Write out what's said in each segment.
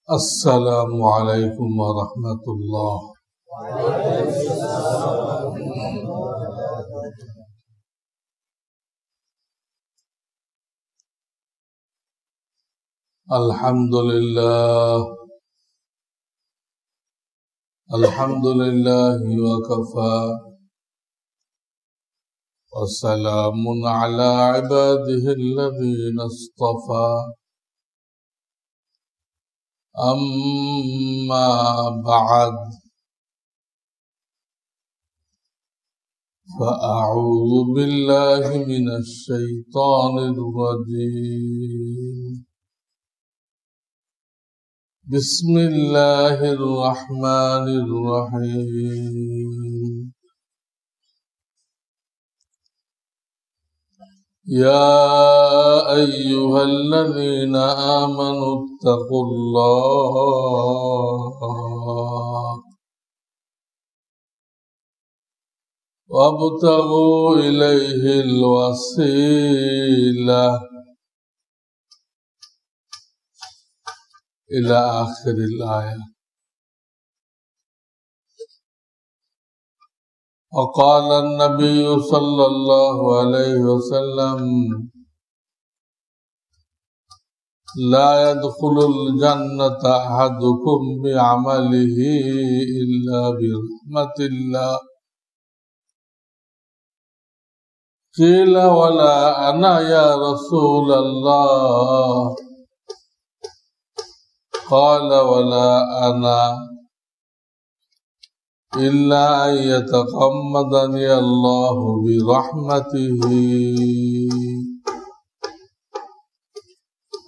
अस्सलामु अलैकुम व रहमतुल्लाह। अल्हम्दुलिल्लाह अल्हम्दुलिल्लाहि व कफ़ा व सलामुन अला इबादिहिल्लज़ीना इस्तफ़ा। अम्मा बअद फ़अऊज़ु बिल्लाहि मिनश शैतानिर रजीम। बिस्मिल्लाहिर रहमानिर रहीम। या अय्युहल्लज़ीना आमनु इत्तक़ुल्लाह वब्तगू इलैहिल वसीला इला आखिरिल आया। वक़ाल अन्नबी सल्लल्लाहु अलैहि वसल्लम ला यदखुलुल जन्नता अहदुकुम बिअमलिही इल्ला बिरहमतिल्लाह। क़ील वला अना या रसूलल्लाह। क़ाल वला अना इल्ला अन यतग़म्मदनी अल्लाहु बिरहमतिही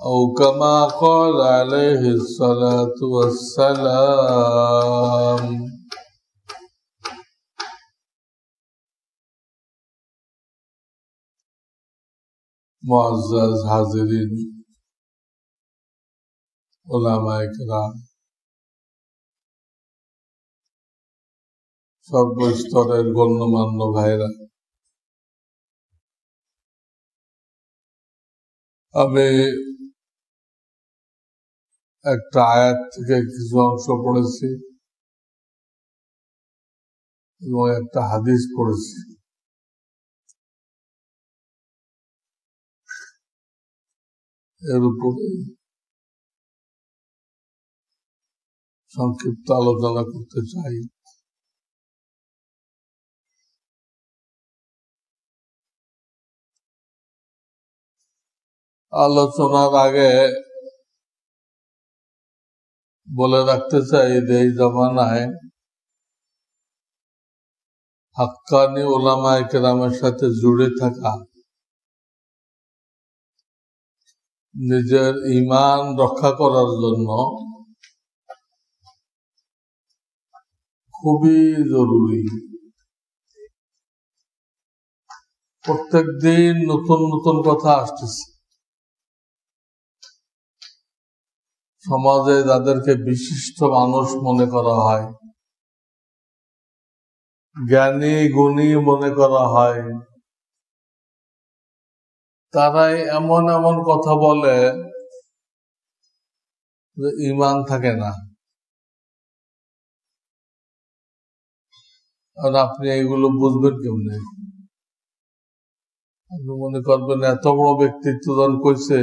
औ कमा क़ाल अलैहिस्सलातु वस्सलाम। मुअज़्ज़ज़ हाज़िरीन, उलमाए किराम, সর্বস্তরের গণ্যমান্য ভাইরা, আমি একটা আয়াত থেকে কিছু অংশ পড়েছি এবং একটা হাদিস পড়েছি। এর উপরে সংক্ষিপ্ত আলোচনা করতে চাই। আলোচনার আগে বলে রাখতে চাই যে এই জমানায় হাক্কানি উলামায়ে কেরামের সাথে জুড়ে থাকা, নিজের ঈমান রক্ষা করার জন্য খুবই জরুরি। প্রত্যেক দিন নতুন নতুন কথা আসতেছে। সমাজে যাদেরকে বিশিষ্ট মানুষ মনে করা হয়, জ্ঞানী গুণী মনে করা হয়, তারাই এমন এমন কথা বলে যে ঈমান থাকে না। আর আপনি এগুলো বুঝবেন কেমনে? আপনি মনে করবেন এত বড় ব্যক্তিত্ব দান কইছে,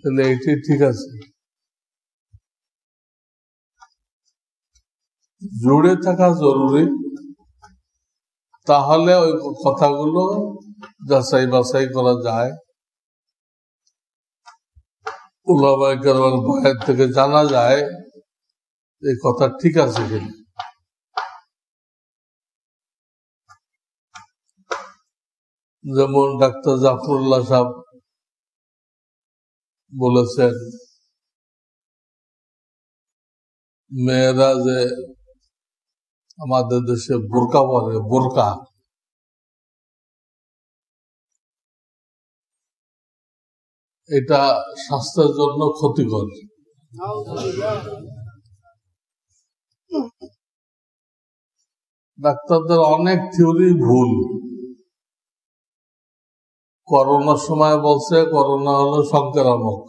তাহলে এটি ঠিক আছে। জুড়ে থাকা জরুরি, তাহলে ওই কথাগুলো যাচাই বাছাই করা যায়। উলামায়ে কেরামের বয়ান থেকে জানা যায় এই কথা ঠিক আছে কিনা। যেমন ডাক্তার জাফরুল্লাহ সাহেব বলেছেন, মেয়েরা যে আমাদের দেশে বোরকা পরে, বোরকা, এটা স্বাস্থ্যের জন্য ক্ষতিকর। ডাক্তারদের অনেক থিওরি ভুল। করোনার সময় বলছে করোনা হলো সংক্রামক,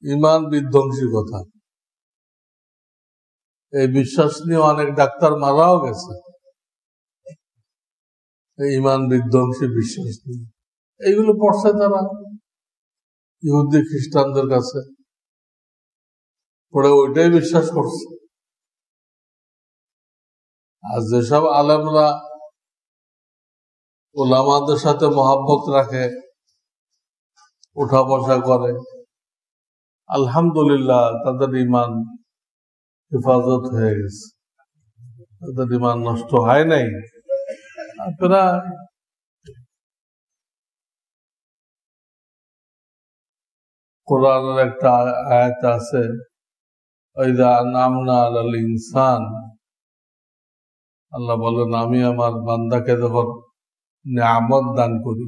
ইমান বিধ্বংসী কথা। এই বিশ্বাস নিয়ে অনেক ডাক্তার মারাও গেছে, ইমান বিধ্বংসী বিশ্বাস নিয়ে। এইগুলো পড়ছে তারা ইহুদি খ্রিস্টানদের কাছে, পড়ে ওইটাই বিশ্বাস করছে। আর যেসব আলেমরা ওলামাদের সাথে মহাব্বত রাখে, উঠা বসা করে, আলহামদুলিল্লাহ তাদের ইমান হেফাজত হয়ে গেছে, তাদের ইমান নষ্ট হয় নাই। আপনারা কোরআনের একটা আয়াত আছে, ওইদা নামনা আলাল ইনসান, আল্লাহ বলেন আমি আমার বান্দাকে যখন নিয়ামত দান করি,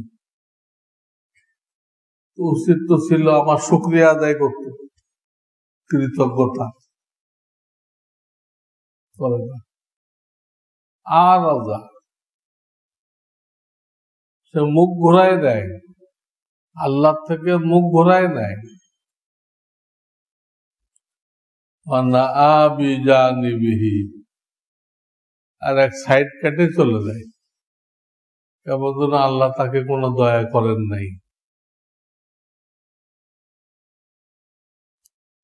উচিত তো ছিল আমার শুকরিয়া আদায় করতে, কৃতজ্ঞতা করে না। আর রাজা সে মুখ ঘুরায় দেয়, আল্লাহ থেকে মুখ ঘুরায় নেয়, আর এক সাইড কেটে চলে যায়, কেমন যেন আল্লাহ তাকে কোনো দয়া করেন নাই।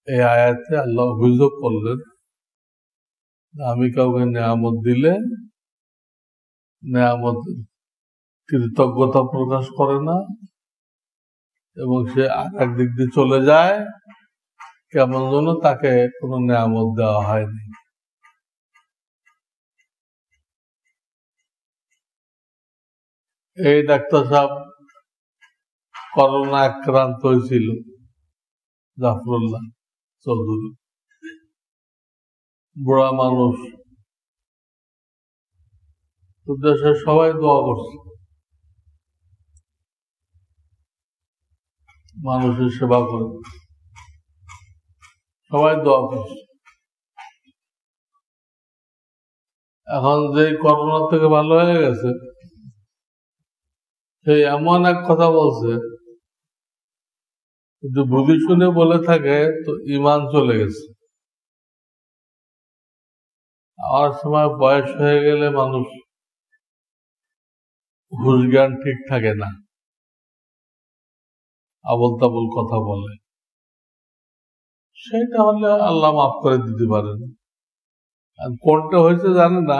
এই আয়াতে আল্লাহ অভিযোগ করলেন, আমি কাউকে নিয়ামত দিলে নিয়ামত কৃতজ্ঞতা প্রকাশ করে না, এবং সে আরেক দিক দিয়ে চলে যায়, কেমন যেন তাকে কোনো নিয়ামত দেওয়া হয়নি। এই ডাক্তার সাহেব করোনা আক্রান্ত হয়েছিল, জাফরুল্লাহ চৌধুরী, বুড়া মানুষ, তো দেশের সবাই দোয়া করছে, মানুষের সেবা করে সবাই দোয়া করছে। এখন যে করোনা থেকে ভালো হয়ে গেছে, সে এমন এক কথা বলছে, যদি বুঝি শুনে বলে থাকে তো ইমান চলে গেছে। আর সময় বয়স হয়ে গেলে মানুষ হুঁশ জ্ঞান ঠিক থাকে না, আবল তাবল কথা বলে, সেটা হলে আল্লাহ মাফ করে দিতে পারেন। আর কোনটা হয়েছে জানে না,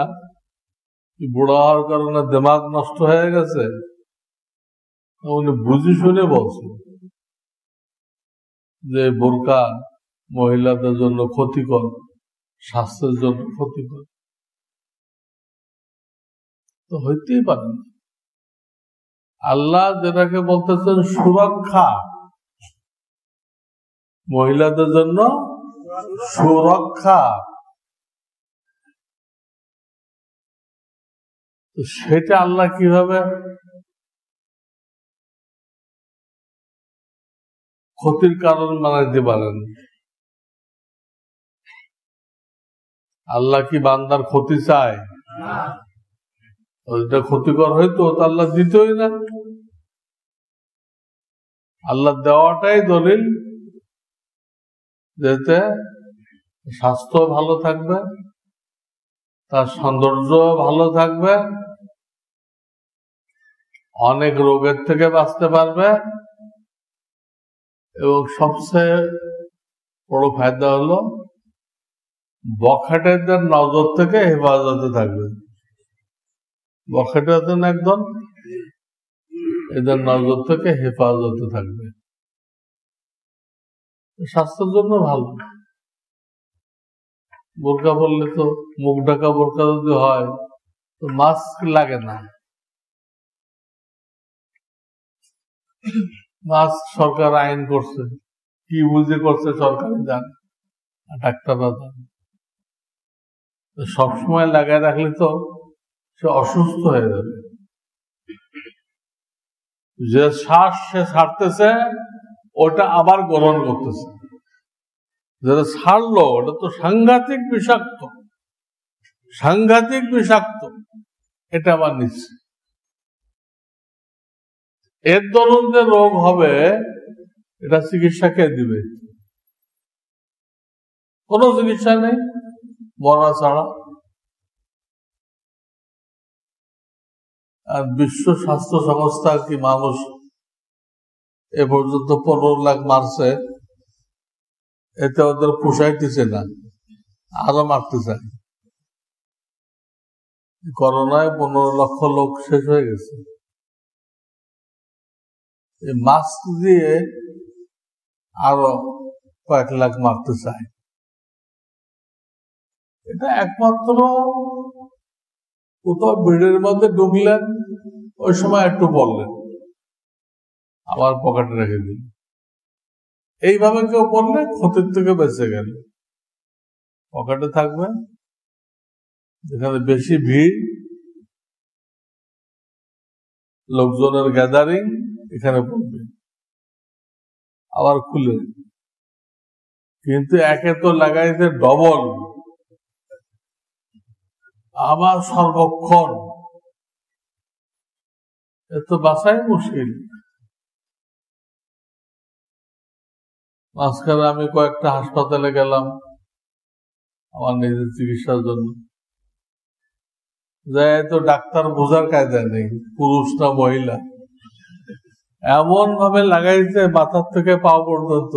বুড়া হওয়ার কারণে দিমাগ নষ্ট হয়ে গেছে, উনি বুঝি শুনে বলছেন যে বোরকা মহিলাদের জন্য ক্ষতিকর, স্বাস্থ্যের জন্য ক্ষতিকর, তো হইতেই পারে না। আল্লাহ যেটাকে বলতেছেন সুরক্ষা, মহিলাদের জন্য সুরক্ষা, তো সেটা আল্লাহ কিভাবে ক্ষতির কারণ বানাইতে পারেন? আল্লাহ কি বান্দার ক্ষতি চায়? ওইটা ক্ষতিকর হইতো তো আল্লাহ দিতই না। আল্লাহ দেওয়াটাই দলিল, যাতে স্বাস্থ্য ভালো থাকবে, তার সৌন্দর্য ভালো থাকবে, অনেক রোগের থেকে বাঁচতে পারবে, এবং সবচেয়ে বড় ফায়দা হলো বখাটেদের নজর থেকে হেফাজতে থাকবে। বখাটে আছেন একদম, এদের নজর থেকে হেফাজতে থাকবে, স্বাস্থ্যের জন্য ভালো। বোরকা পরলে তো, মুখ ঢাকা বোরকা যদি হয় তো মাস্ক লাগে না। মাস্ক সরকার আইন করছে, কি বুঝে করছে সরকারই জানে, ডাক্তাররা জানে। সবসময় লাগায় রাখলে তো সে অসুস্থ হয়ে যাবে। যে শ্বাস সে ছাড়তেছে ওটা আবার গ্রহণ করতেছে, যেটা ছাড়লো ওটা তো সাংঘাতিক বিষাক্ত, সাংঘাতিক বিষাক্ত, এটা আবার নিচ্ছে। এর দরুন যে রোগ হবে, এটা চিকিৎসা কে দিবে? কোনো চিকিৎসা নেই মরা ছাড়া। আর বিশ্ব স্বাস্থ্য সংস্থা কি মানুষ এ পর্যন্ত 15 লাখ মারছে, এতে ওদের পোষাইতেছে না, আরো মারতে চায়। করোনায় 15 লক্ষ লোক শেষ হয়ে গেছে। এই মাস্ক দিয়ে আরো কয়েক লাখ মারতে চায়। এটা একমাত্র কোথাও ভিড়ের মধ্যে ঢুকলেন, ওই সময় একটু বললেন, আবার পকেটে রেখে দিন। এইভাবে কেউ বললে ক্ষতির থেকে বেঁচে গেল। পকেটে থাকবে, যেখানে বেশি ভিড়, লোকজনের গ্যাদারিং, এখানে পড়বে, আবার খুলে। কিন্তু একে তো লাগাইতে ডবল, আবার সর্বক্ষণ, এত বাঁচাই মুশকিল। মাঝখানে আমি কয়েকটা হাসপাতালে গেলাম আমার নিজের চিকিৎসার জন্য। যাই তো ডাক্তার বোঝার কায়দা নেই পুরুষ না মহিলা, এমন ভাবে লাগাইছে মাথার থেকে পা পর্যন্ত,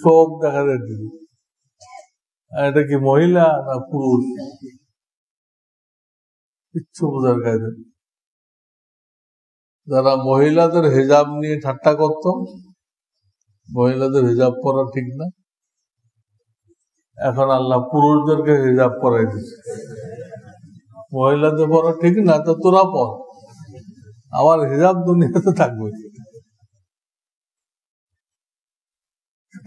চোখ দেখা যাচ্ছে এটা কি মহিলা না পুরুষ, কিচ্ছু বোঝার কায়দা। যারা মহিলাদের হিজাব নিয়ে ঠাট্টা করত, মহিলাদের হিজাব পরা ঠিক না, এখন আল্লাহ পুরুষদেরকে হিজাব পরাই দিচ্ছে। মহিলাদের পরা ঠিক না, তো তোরা পর, আমার হিজাব দুনিয়াতে থাকবে।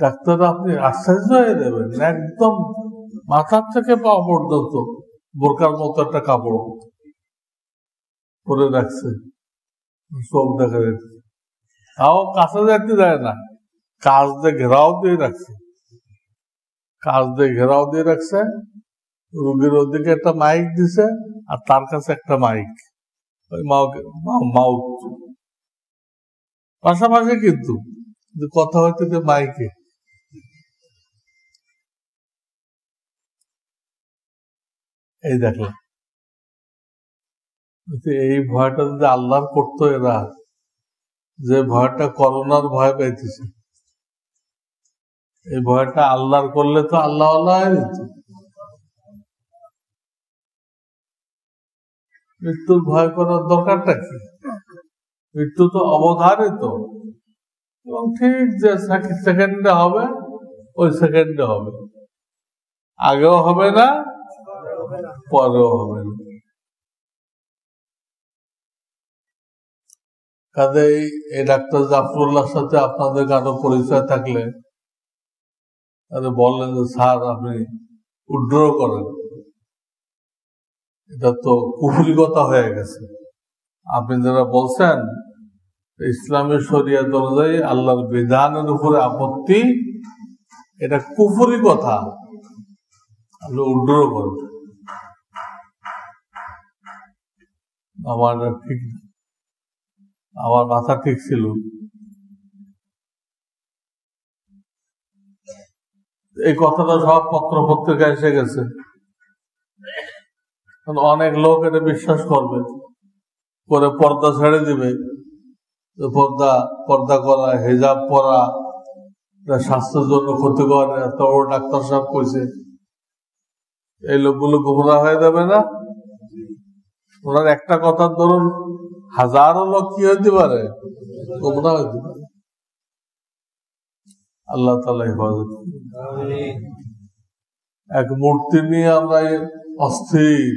ডাক্তার আপনি আশ্চর্য হয়ে দেবেন, একদম মাথার থেকে পা পর্যন্ত বোরকার মতো একটা কাপড় পরে রাখছে, চোখ দেখা যাচ্ছে, তাও কাছে যেতে দেয় না, কাজ দিয়ে ঘেরাও দিয়ে রাখছে, কাজ দিয়ে ঘেরাও দিয়ে রাখছে। রোগীর ওদিকে একটা মাইক দিছে, আর তার কাছে একটা মাইক, ওই মাউথ পাশাপাশি, কিন্তু কথা হইতে মাইকে। এই দেখলাম, এই ভয়টা যদি আল্লাহর করতো এরা, যে ভয়টা করোনার ভয় পাইতেছে, এই ভয়টা আল্লাহর করলে তো আল্লাহ আল্লাহ হয়ে যেত। মৃত্যুর ভয় করার দরকারটা কি? মৃত্যু তো অবধারিত, এবং ঠিক যে সেকেন্ডে হবে, ওই সেকেন্ডে হবে, আগেও হবে না, পরেও হবে না। কাজেই এই ডাক্তার জাফরুল্লাহর সাথে আপনাদের কারো পরিচয় থাকলে বললেন যে স্যার আপনি উড্র করেন, এটা তো কুফরিগতা হয়ে গেছে। আপনি যারা বলছেন ইসলামের শরিয়ত অনুযায়ী আল্লাহর বিধানের উপরে আপত্তি, এটা কুফরি কথা, আপনি উড্র করেন। আমার ঠিক, আমার মাথা ঠিক ছিল। এই কথাটা সব পত্র পত্রিকায় এসে গেছে, অনেক লোক এটা বিশ্বাস করবে, করে পর্দা ছেড়ে দিবে। পর্দা করা, হিজাব পরা স্বাস্থ্যের জন্য ক্ষতিকর, এত বড় ডাক্তার সাহেব কইছে। এই লোকগুলো গোমরা হয়ে যাবে না? ওনার একটা কথার ধরুন হাজারো লোক কি হইতে পারে, গোমরা হইতে পারে। আল্লাহ তাআলা হেফাজত। এক মূর্তি নিয়ে আমরা অস্থির,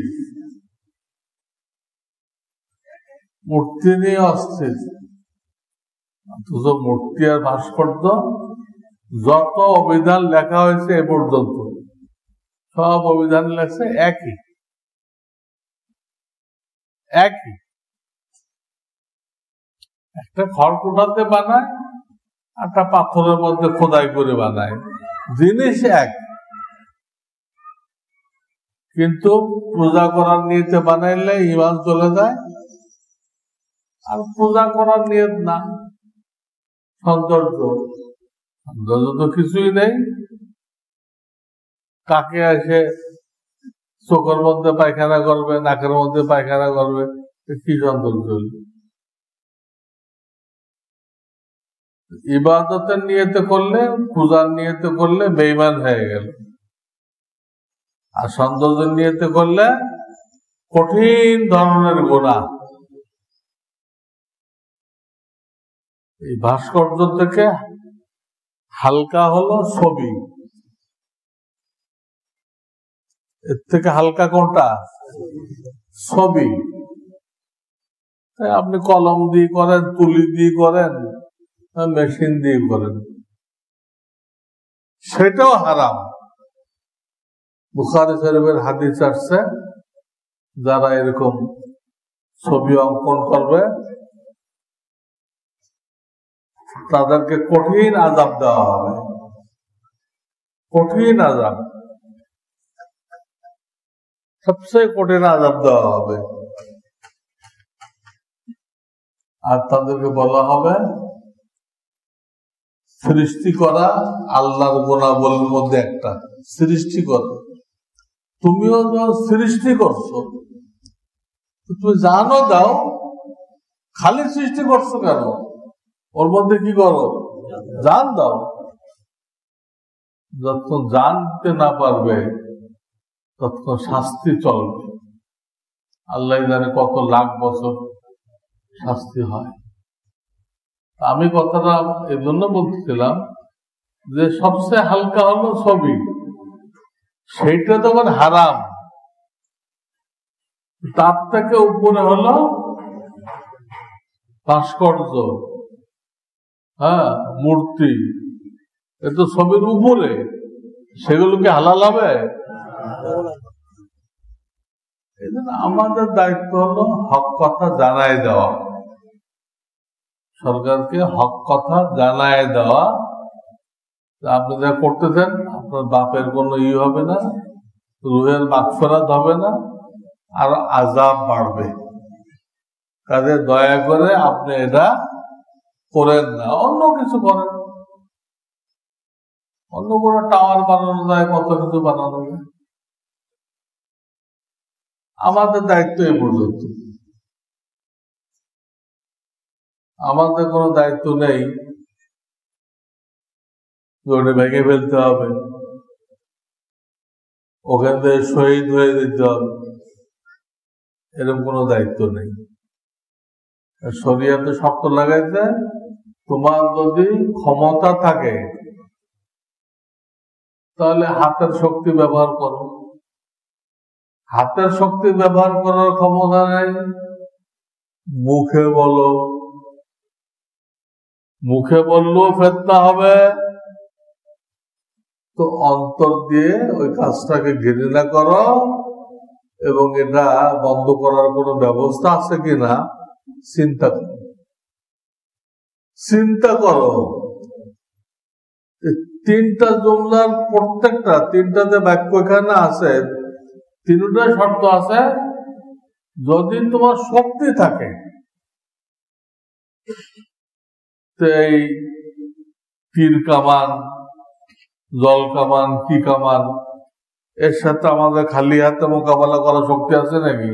মূর্তি নিয়ে অস্থির, অথচ মূর্তি আর ভাস্কর্য যত অভিধান লেখা হয়েছে এ পর্যন্ত, সব অভিধান লেখছে একই। একটা খড়কুটাতে বানায়, একটা পাথরের মধ্যে খোদাই করে বানায়, জিনিস এক, কিন্তু পূজা করার নিয়তে বানাইলে ঈমান চলে যায়, আর পূজা করার নিয়ত না, সৌন্দর্য তো কিছুই নেই, কাকে এসে চোখের মধ্যে পায়খানা করবে, নাকের মধ্যে পায়খানা করবে, কি সৌন্দর্য হইল? ইবাদতের নিয়তে করলে, পূজার নিয়তে করলে বেঈমান হয়ে গেল, আর সৌন্দর্যের নিয়তে করলে কঠিন ধরনের গুনাহ। এই ভাস্কর্য থেকে হালকা হলো ছবি, এর থেকে হালকা কোনটা? ছবি। আপনি কলম দিয়ে করেন, তুলি দিয়ে করেন, মেশিন দিয়ে করেন, সেটাও হারাম। বুখারী শরীফের হাদিস আসছে, যারা এরকম ছবি অঙ্কন করবে তাদেরকে কঠিন আযাব দেওয়া হবে, কঠিন আযাব, সবচেয়ে কঠিন আযাব দেওয়া হবে। আর তাদেরকে বলা হবে সৃষ্টি করা আল্লাহর গুনাহের মধ্যে একটা, সৃষ্টি করা। তুমিও তো সৃষ্টি করছো, তুমি জানো দাও, খালি সৃষ্টি করছো কেন? ওর মধ্যে কি করো? জান দাও। যতক্ষণ জানতে না পারবে ততক্ষণ শাস্তি চলবে। আল্লাহ জানে কত লাখ বছর শাস্তি হয়। আমি কথাটা এই জন্য বলতেছিলাম যে সবচেয়ে হালকা হলো ছবি, সেইটা তো আবার হারাম। তার থেকে উপরে হলো ভাস্কর্য, মূর্তি, এ তো ছবির উপরে, সেগুলোকে হালাল হবে? এই জন্য আমাদের দায়িত্ব হলো হক কথা জানায় দেওয়া, সরকারকে হক কথা জানায় দেওয়া। আপনি যা করতেছেন আপনার বাপের কোনো হবে না, রুহের মাগফিরাত হবে না, আর আযাব বাড়বে। কাজে দয়া করে আপনি এটা করেন না, অন্য কিছু করেন। অন্য কোনো টাওয়ার বানানো যায়, কত কিছু বানানো যায়। আমাদের দায়িত্ব এই পর্যন্ত। আমাদের কোনো দায়িত্ব নেই ওটা ভেঙে ফেলতে হবে, ওখান থেকে শহীদ হয়ে দিতে হবে, এরকম কোনো দায়িত্ব নেই। শরিয়াতে শর্ত লাগাইতে, তোমার যদি ক্ষমতা থাকে তাহলে হাতের শক্তি ব্যবহার করো। হাতের শক্তি ব্যবহার করার ক্ষমতা নেই, মুখে বলো। মুখে বললেও ফিতনা হবে, তো অন্তর দিয়ে ওই কাজটাকে ঘৃণা করো এবং এটা বন্ধ করার কোনো ব্যবস্থা আছে কিনা চিন্তা করো। চিন্তা করো, তিনটা জুমলার প্রত্যেকটা, তিনটাতে বাক্য এখানে আছে, তিনটা শর্ত আছে। যদি তোমার শক্তি থাকে, এই তীর কামান, জল কামান, কি কামান, এর সাথে আমাদের খালি হাতে মোকাবেলা করার শক্তি আছে নাকি?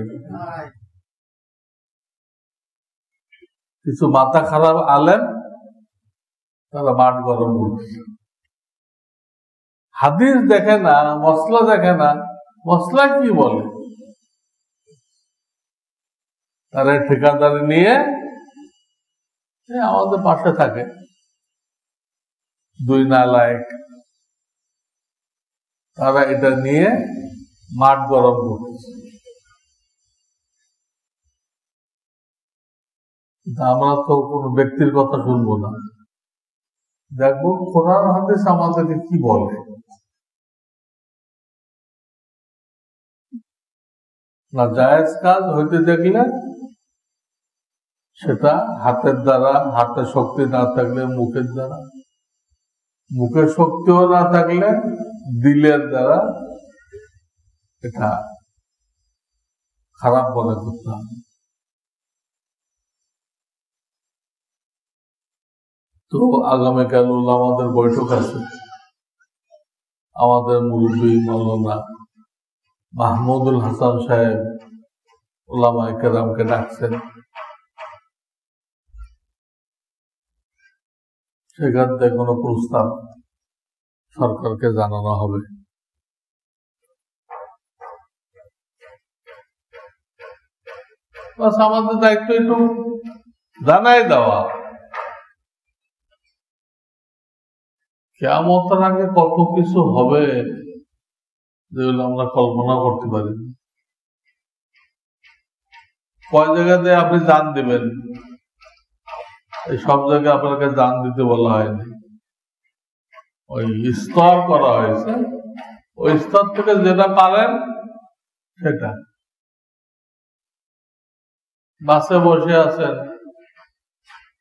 কিছু মাথা খারাপ আলেম তারা মাঠ গরম করছে, হাদিস দেখে না, মসলা দেখে না, মসলা কি বলে, তারা ঠিকাদারি নিয়ে আমাদের পাশে থাকে, দুই নালায়েক, তারা এটা নিয়ে মাঠ গরম করছে। আমরা তো কোনো ব্যক্তির কথা শুনবো না, দেখবো কোরআন হাদিস আমাদেরকে কি বলে। না জায়েজ কাজ হইতে দেখলে সেটা হাতের দ্বারা, হাতের শক্তি না থাকলে মুখের দ্বারা, মুখের শক্তিও না থাকলে দিলের দ্বারা এটা খারাপ মনে করতে হবে। তো আগামীকাল আমাদের বৈঠক আছে, আমাদের মুরব্বী মাওলানা মাহমুদুল হাসান সাহেব উলামায়ে কেরামকে ডাকছেন, সেখান থেকে কোনো প্রস্তাব সরকারকে জানানো হবে। বাস আমাদের দায়িত্ব একটু জানাই দেওয়া, কিয়ামতের আগে কত কিছু হবে যেগুলো আমরা কল্পনা করতে পারি। কয় জায়গাতে আপনি জান দিবেন, এই সব জায়গায় আপনাকে জান দিতে বলা হয়নি, ওই স্তর করা হয়েছে, ওই স্তর থেকে যেটা পারেন সেটা। বাসে বসে আছেন,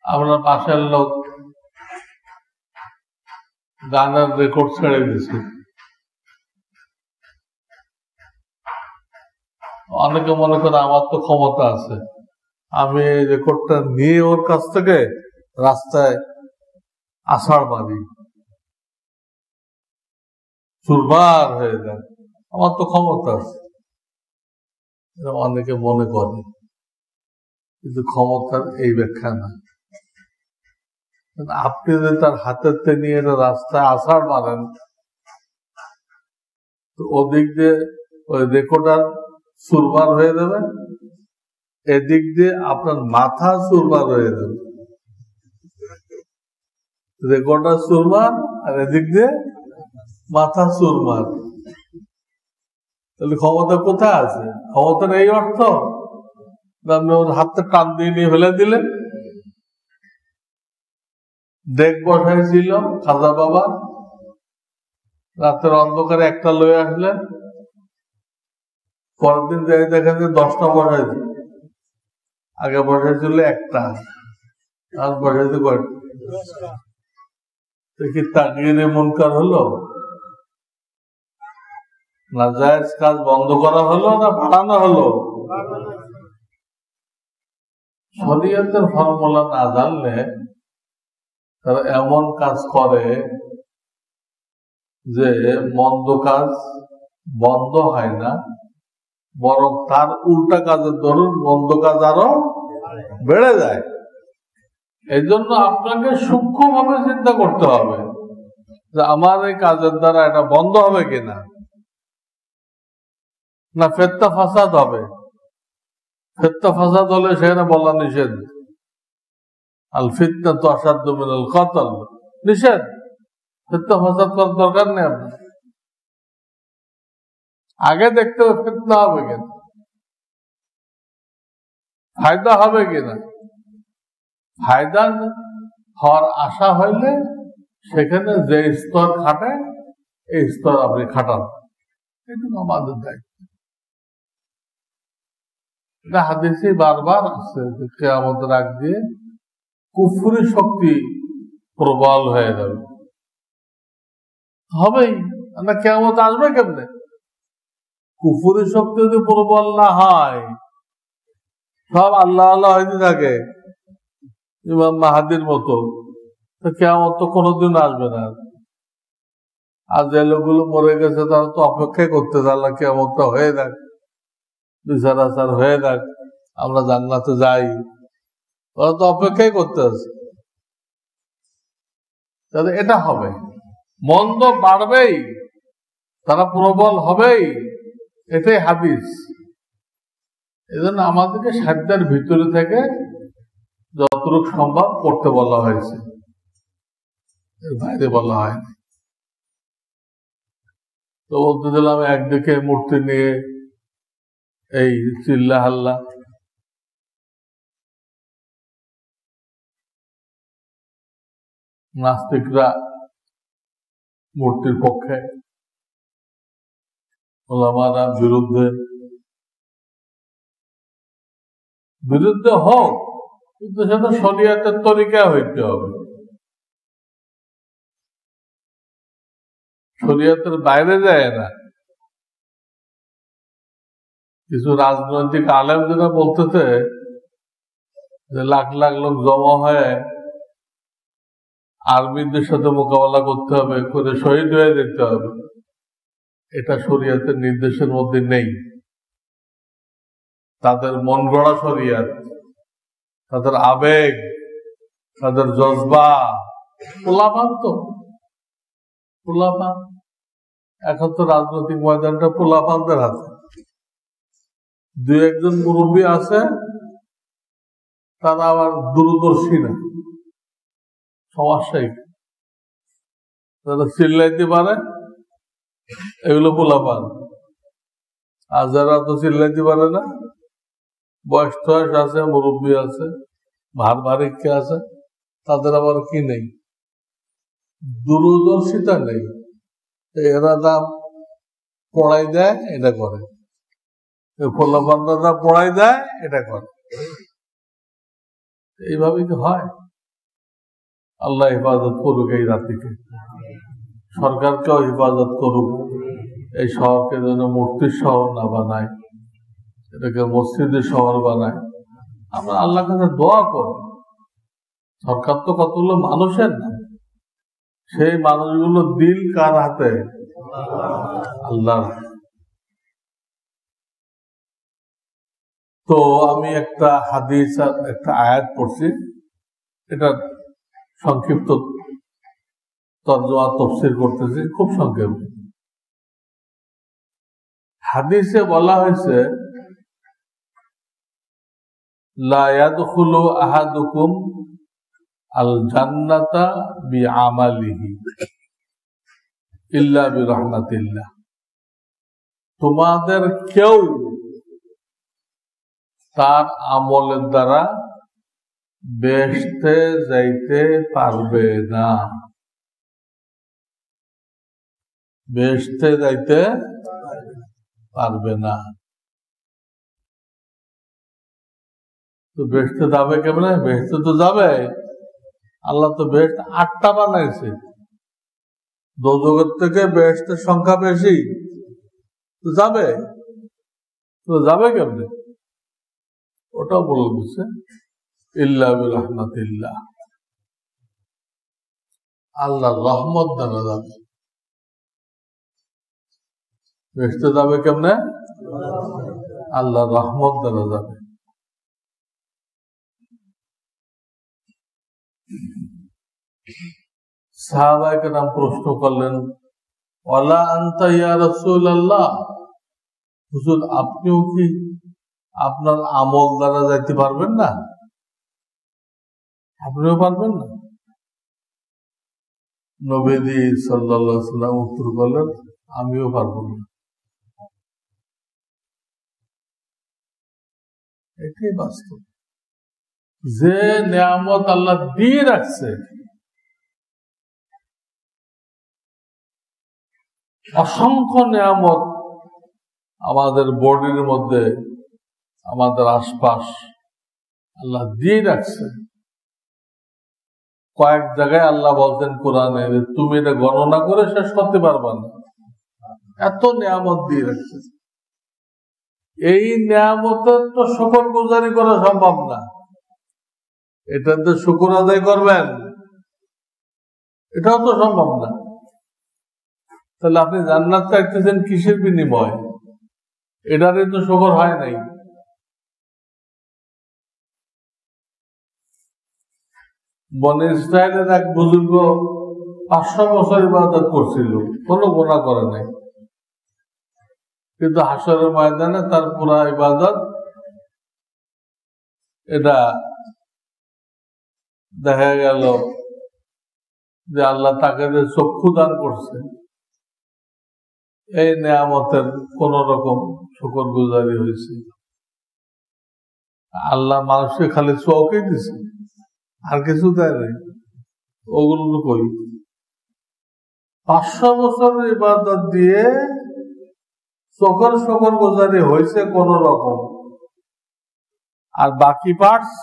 আপনার পাশের লোক গানের রেকর্ড ছেড়ে দিচ্ছে, অনেকে মনে করে আমার তো ক্ষমতা আছে, আমি এই রেকর্ডটা নিয়ে ওর কাছ থেকে রাস্তায় আষাঢ় মারি, চুরমার হয়ে যায়, আমার তো ক্ষমতা আছে, অনেকে মনে করে। কিন্তু ক্ষমতার এই ব্যাখ্যা না। আপনি যদি তার হাতের নিয়ে রাস্তায় আষাঢ় মারেন, তো ওদিক দিয়ে ওই রেকর্ডার চুরমার হয়ে যাবে, এদিক দিয়ে আপনার মাথা চুরমার হয়ে যাবে। রেকর্ডার চুরমার আর এদিক দিয়ে মাথা চুরমার। তাহলে ক্ষমতা কোথায় আছে? ক্ষমতার এই অর্থ আপনি ওর হাতটা টান দিয়ে নিয়ে ফেলে দিলেন। ডেক বসাইছিল খাজা বাবা, রাতের অন্ধকারে একটা লয়ে আসলেন, পরের দিন যাই দেখেন যে 10টা বসাইছে, আগে বসাইছিল একটা, আর বসাইছে কয়টা? কি তাকবীরে মুনকার হলো? না জায়েজ কাজ বন্ধ করা হলো, না বাড়ানো হলো? শরীয়তের ফর্মুলা না জানলে তারা এমন কাজ করে যে মন্দ কাজ বন্ধ হয় না, বরং তার উল্টা কাজের দরুন মন্দ কাজ আরো বেড়ে যায়। এই জন্য আপনাকে সূক্ষ্মভাবে চিন্তা করতে হবে যে আমার এই কাজের দ্বারা এটা বন্ধ হবে কিনা, না ফিতনা ফাসাদ হবে। ফিতনা ফাসাদ হলে সেখানে বলা নিষেধ, আল ফিতনাতু আশাদ্দু মিনাল কতল, নিষেধ। ফিতনা ফাসাদ করার দরকার নেই আপনার। আগে দেখতে হবে ফিতনা হবে কিনা, ফায়দা হবে কিনা। ফায়দা হওয়ার আশা হইলে সেখানে যে স্তর খাটে এই স্তর আপনি খাটান, এটুকু আমাদের দায়িত্ব। এটা হাদিসে বারবার আছে যে কিয়ামতের আগ দিয়ে কুফরি শক্তি প্রবল হয়ে যাবে, হবেই না। কিয়ামত আসবে কেমনে? কুফরি শক্তি যদি প্রবল না হয়, সব আল্লাহ আল্লাহ হইতে থাকে ইমাম মাহাদির মতো, তো কিয়ামত তো কোনোদিন আসবে না। আর যে লোকগুলো মরে গেছে তারা তো অপেক্ষাই করতে, আল্লাহ কিয়ামতটা হয়ে যাক, বিচার আচার হয়ে যাক, আমরা জান্নাতে যাই, ওরা তো অপেক্ষাই করতে আছে। তাহলে এটা হবে, মন্দ বাড়বেই, তারা প্রবল হবেই, এটাই হাদিস। এজন্য আমাদেরকে সাধ্যের ভিতরে থেকে যতটুকু সম্ভব করতে বলা হয়েছে, এর বাইরে বলা হয়নি। তো বলতে দিলাম, একদিকে মূর্তি নিয়ে এই চিল্লা হাল্লা, নাস্তিকরা মূর্তির পক্ষে, ওলামারা বিরুদ্ধে হোক, কিন্তু সেটা শরিয়তের তরিকা হইতে হবে, শরিয়তের বাইরে যায় না। কিছু রাজনৈতিক আলেম যেটা বলতেছে যে লাখ লাখ লোক জমা হয়ে আর্মিদের সাথে মোকাবেলা করতে হবে, করে শহীদ হয়ে যেতে হবে, এটা শরীয়তের নির্দেশের মধ্যে নেই। তাদের মন গড়া শরীয়ত, তাদের আবেগ, তাদের জজবা, পোলাপান তো পোলাপান। এখন তো রাজনৈতিক ময়দানটা পোলাপানদের হাতে। দুই একজন মুরব্বী আছে, তারা আবার দূরদর্শী না, সমস্যাই। তারা চিল্লাইতে পারে, এগুলো পোলাপান। আর যারা তো চিল্লাইতে পারে না, বয়স টয়স আছে, মুরব্বী আছে, ভারিক্কে আছে, তাদের আবার কি নেই, দূরদর্শিতা নেই। এরা যা পড়াই দেয় এটা করে, পোলাপানরা পড়াই দেয় এটা করে। এইভাবে কি হয়? আল্লাহ হেফাজত করুক এই রাত্রিকে, সরকারকেও হেফাজত করুক। এই শহরকে যেন মূর্তির শহর না বানায়, এটাকে মসজিদের শহর বানায়। আমরা আল্লাহর কাছে দোয়া করি। সরকার তো কতগুলো মানুষের না, সেই মানুষগুলো দিল কার হাতে? আল্লাহর। তো আমি একটা হাদিস আর একটা আয়াত পড়ছি, এটা সংক্ষিপ্ত তরজমা তাফসীর করতেছি, খুব সংক্ষেপ। হাদিসে বলা হয়েছে, লা ইয়াদখুলু আহাদুকুম আল জান্নাতা বিআমালিহি ইল্লা বিরহমাতিল্লাহ। তোমাদের কেউ তার আমলের দ্বারা বেহেশতে যাইতে পারবে না, বেহেশতে যাইতে পারবে না। তো বেহেশতে যাবে কেমনে? বেহেশতে তো যাবে, আল্লাহ তো বেহেশত 8টা বানাইছে। দোজখের থেকে বেহেশতের সংখ্যা বেশি, তো যাবে। তো যাবে কেমনে? ওটাও বলে দিচ্ছে, ইল্লা বিরহমাতিল্লাহ, আল্লাহর রহমত দ্বারা যাবে। বেহেশতে যাবে কেমনে? আল্লাহর রহমত দ্বারা যাবে। সাহাবায়ে কেরাম প্রশ্ন করলেন, ওয়ালা আনতা ইয়া রাসূলুল্লাহ, হুজুর আপনিও কি আপনার আমল দ্বারা যাইতে পারবেন না? আপনিও পারবেন না? নবীজি সাল্লাল্লাহু আলাইহি ওয়াসাল্লাম উত্তর করলেন, আমিও পারবো না। এটাই বাস্তব। যে নিয়ামত আল্লাহ দিয়ে রাখছে, অসংখ্য নিয়ামত আমাদের বডির মধ্যে, আমাদের আশপাশ আল্লাহ দিয়ে রাখছে। কয়েক জায়গায় আল্লাহ বলতেন কোরআনে, তুমি এটা গণনা করে শেষ করতে পারবা না, এত নিয়ামত দিয়ে রাখছে। এই নিয়ামতের তো শুকর গুজারি করা সম্ভব না। এটাতে শুকর আদায় করবেন, এটাও তো সম্ভব না। তাহলে আপনি জান্নাত চাইতেছেন কিসের বিনিময়? এটারই তো শুকর হয় নাই। বনে ইসরায়েলের এক বুজুর্গ 500 বছর ইবাদত করছিল, কোনো গুনাহ করে নাই, কিন্তু হাসরের ময়দানে তার পুরা ইবাদত এটা দেখা গেল যে আল্লাহ তাকে যে চক্ষু দান করছে, এই নিয়ামতের কোন রকম শুকর গুজারি হয়েছে। আল্লাহ মানুষকে খালি চোখই দিছে, আর কিছু দেয় নাই। ওগুলো তো কই 500 বছর ইবাদত দিয়ে চোখের শুকর গুজারি হয়েছে কোন রকম, আর বাকি পার্টস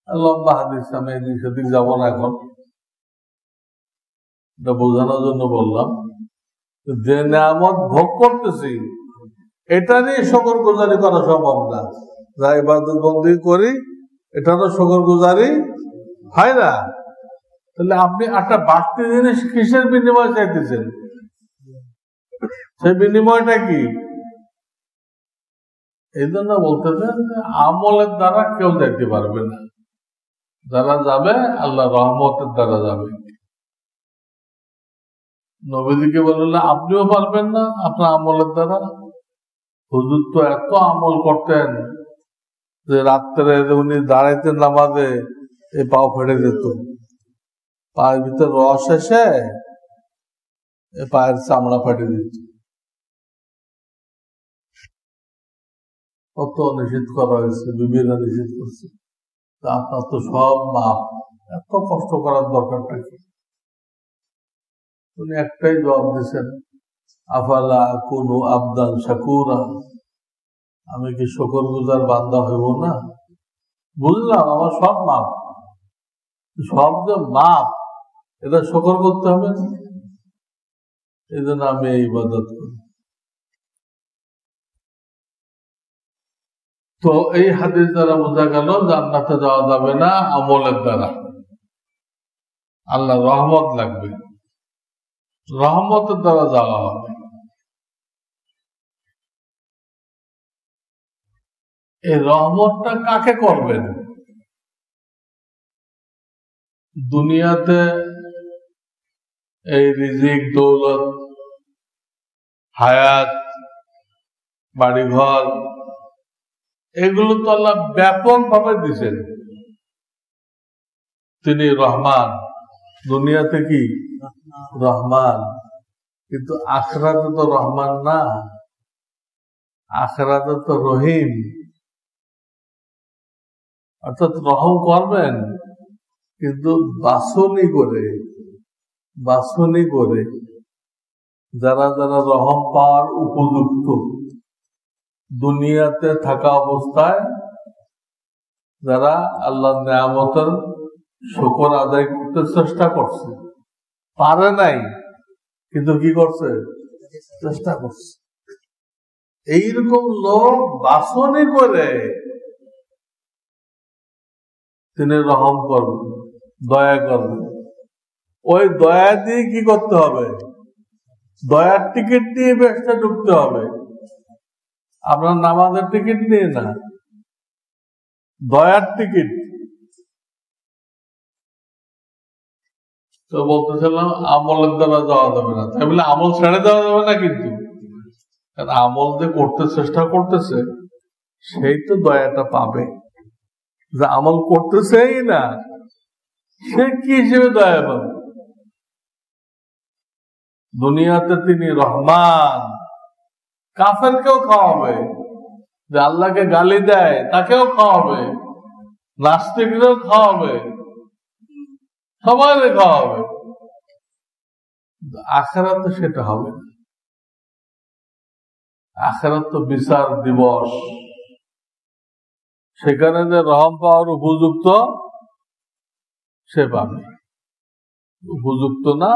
লম্বা হাদিস, আমি এদিক সেদিক যাবো না এখন, এটা বোঝানোর জন্য বললাম। যে নিয়ামত ভোগ করতেছি এটা নিয়ে শুকর গুজারি করা সম্ভব না। যা ইবাদত বন্দী করি এটারও শুকর গুজারি হয় না, তাহলে আপনি একটা বাড়তি জিনিস কিসের বিনিময় চাইতেছেন? সেই বিনিময়টা কি? এই জন্য বলতেছেন আমলের দ্বারা কেউ যাইতে পারবে না, যারা যাবে আল্লাহ রহমতের দ্বারা যাবে। নবীজিকে বললেন আপনিও পারবেন না আপনার আমলের দ্বারা। হুজুর তো এত আমল করতেন যে রাত্রে উনি দাঁড়াইতেন নামাজে এই পাও ফেটে যেত, পায়ের ভিতরে রস এসে পায়ের চামড়া ফেটে দিত। কত নিষেধ করা হয়েছে, বিবিরা নিষেধ করছে। আপনার তো সব মাপ, এত কষ্ট করার দরকারটা কি? উনি একটাই জবাব দিচ্ছেন, আফালা কুনু আবদান শাকুরা, আমি কি শুকর গুজার বান্দা হইব না? বুঝলাম আমার সব মাপ, সব যে মাপ এটা শুকর করতে হবে, এই জন্য আমি এই ইবাদত করি। তো এই হাদিস দ্বারা বোঝা গেল জান্নাতে যাওয়া যাবে না আমলের দ্বারা, আল্লাহ রহমত লাগবে, রহমতের দ্বারা যাওয়া হবে। এই রহমতটা কাকে করবেন? দুনিয়াতে এই রিজিক, দৌলত, হায়াত, বাড়িঘর এগুলো তো আল্লাহ ব্যাপক ভাবে দিচ্ছেন। তিনি রহমান, দুনিয়াতে কি রহমান, কিন্তু আখিরাতে তো রহমান না, আখিরাতে তো রহিম। অর্থাৎ রহম করবেন কিন্তু বাছনি করে যারা যারা রহম পাওয়ার উপযুক্ত, দুনিয়াতে থাকা অবস্থায় যারা আল্লাহর নিয়ামতের শুকর আদায় করতে চেষ্টা করছে, পারে নাই কিন্তু কি করছে, চেষ্টা করছে। এইরকম লোক বাছনি করে তিনি রহম করবেন, দয়া করবেন। ওই দয়া দিয়ে কি করতে হবে? দয়ার টিকিট নিয়ে বেশটা ঢুকতে হবে, আপনার নামাজের টিকিট নিয়ে না, দয়ার টিকিট। তো বলতেছিলাম আমলের দ্বারা যাওয়া যাবে না, তাই বলে আমল ছেড়ে দেওয়া যাবে না, কিন্তু আমল যে করতে চেষ্টা করতেছে সেই তো দয়াটা পাবে। যে আমল করতেছেই না সে কি হিসেবে দয়া পাবে? দুনিয়াতে তিনি রহমান, কাফেরকেও খাওয়াবে, যে আল্লাহকে গালি দেয় তাকেও খাওয়াবে, নাস্তিকদেরও খাওয়াবে, সবাই খাওয়াবে। আখিরাতে সেটা হবে না। আখিরাত তো বিচার দিবস, সেখানে যে রহম পাওয়ার উপযুক্ত সে পাবে, উপযুক্ত না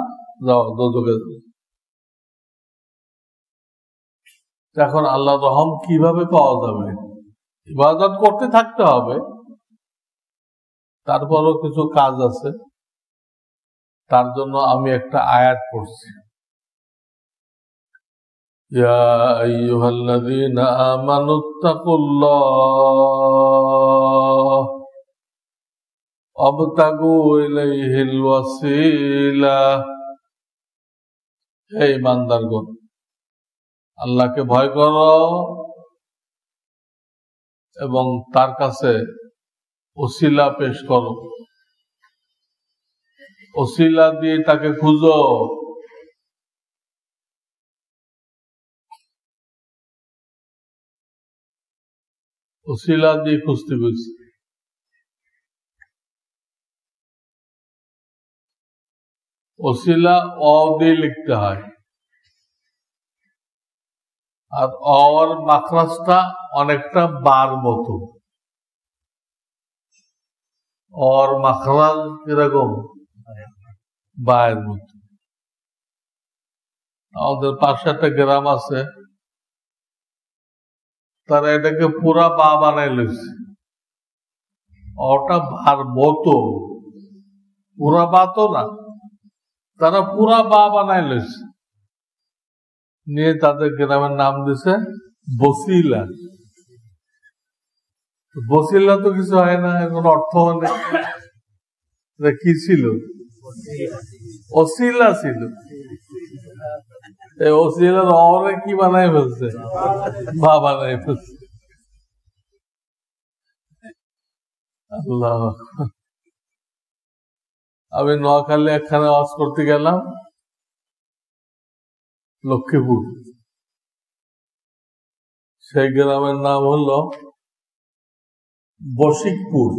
যাও দোজখে। এখন আল্লাহ রহম কিভাবে পাওয়া যাবে? ইবাদত করতে থাকতে হবে, তারপরও কিছু কাজ আছে। তার জন্য আমি একটা আয়াত পড়ছি, ইয়া আইয়ুহাল্লাযীনা আমানুত্তাকুল্লাহ ওয়াবতাগু ইলাইহিল ওয়াসিলা। হে ঈমানদারগণ, আল্লাহকে ভয় করো এবং তার কাছে ওসিলা পেশ করো, ওসিলা দিয়ে তাকে খুঁজো। ওসিলা দিয়ে খুঁজতে বলছি। ওসিলা অ দিয়ে লিখতে হয়, আর অর মাখরাজটা অনেকটা বার মতো। অর মাখরাজ কিরকম? বায়ের মতো। আমাদের পাশে একটা গ্রাম আছে, তারা এটাকে পুরা বা বানাই লইছে, ওটা ভার মতো পুরা বা তো না, তারা পুরা বা বানাই লইছে, নিয়ে তাদের গ্রামের নাম দিছে বসিলা। বসিলা তো কিছু হয় না, এখন অর্থ নেই। কি ছিল? অসিলা ছিল। এই অসিলার অরে কি বানাই ফেলছে? বা বানাই ফেলছে। আল্লাহ। আমি নোয়াখালী একখানে ওয়াজ করতে গেলাম, লক্ষ্মীপুর। সেই গ্রামের নাম হলো বশিকপুর।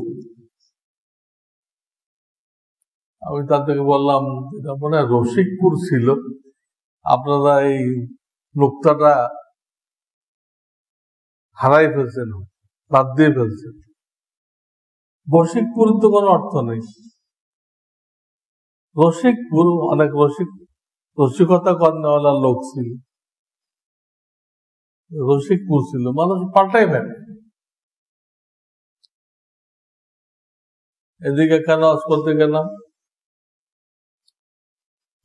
আমি তাদেরকে বললাম, এটা মনে হয় রসিকপুর ছিল, আপনারা এই নোক্তাটা হারাই ফেলছেন, বাদ দিয়ে ফেলছেন। বশিকপুর তো কোনো অর্থ নেই। রসিকপুর অনেক রসিকতা করেওয়ালা লোক ছিল, রসিকপুর ছিল, মানুষ পাল্টাই ফেলে। এদিকে কেন আজ করতে গেলাম